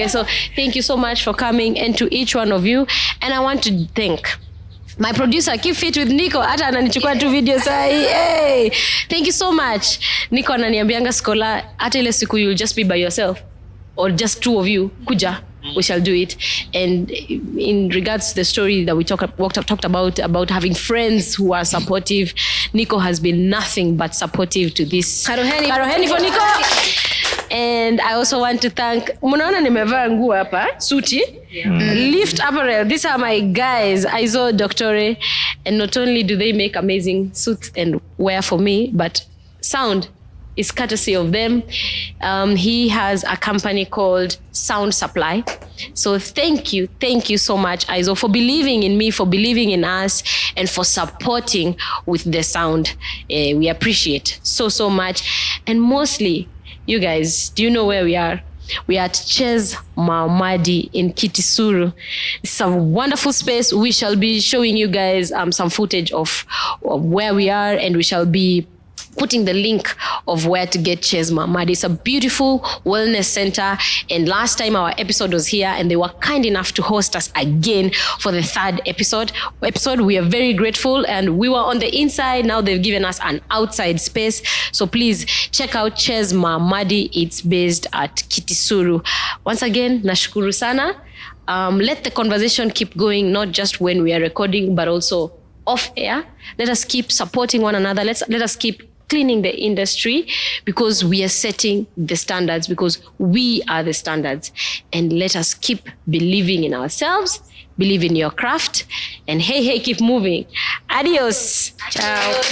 So thank you so much for coming, and to each one of you. And I want to thank my producer, Keep Fit with Nico. Hata ananichukua tu video sahi. Hey, thank you so much. Nico ananiambianga Schola, hata ile siku you'll just be by yourself, or just two of you, kuja. We shall do it. And in regards to the story that we talked about having friends who are supportive, Nico has been nothing but supportive to this. Karoheni for Nico. And I also want to thank, mnaona nimevaa nguo hapa, suti, Lift Apparel. These are my guys, Aizo, Doctore. And not only do they make amazing suits and wear for me, but sound is courtesy of them. He has a company called Sound Supply. So thank you so much, Aizo, for believing in me, for believing in us, and for supporting with the sound. We appreciate so much. And mostly, you guys, do you know where we are? We are at Ches Mamadi in Kitisuru. It's a wonderful space. We shall be showing you guys some footage of where we are, and we shall be putting the link of where to get Ches Mamadi. It's a beautiful wellness center. And last time our episode was here, and they were kind enough to host us again for the third episode. We are very grateful, and we were on the inside. Now they've given us an outside space. So please check out Ches Mamadi. It's based at Kitisuru. Once again, nashukuru sana. Let the conversation keep going, not just when we are recording, but also off air. Let us keep supporting one another. Let us keep cleaning the industry, because we are setting the standards, because we are the standards. And let us keep believing in ourselves, believe in your craft, and hey, keep moving. Adios. Ciao.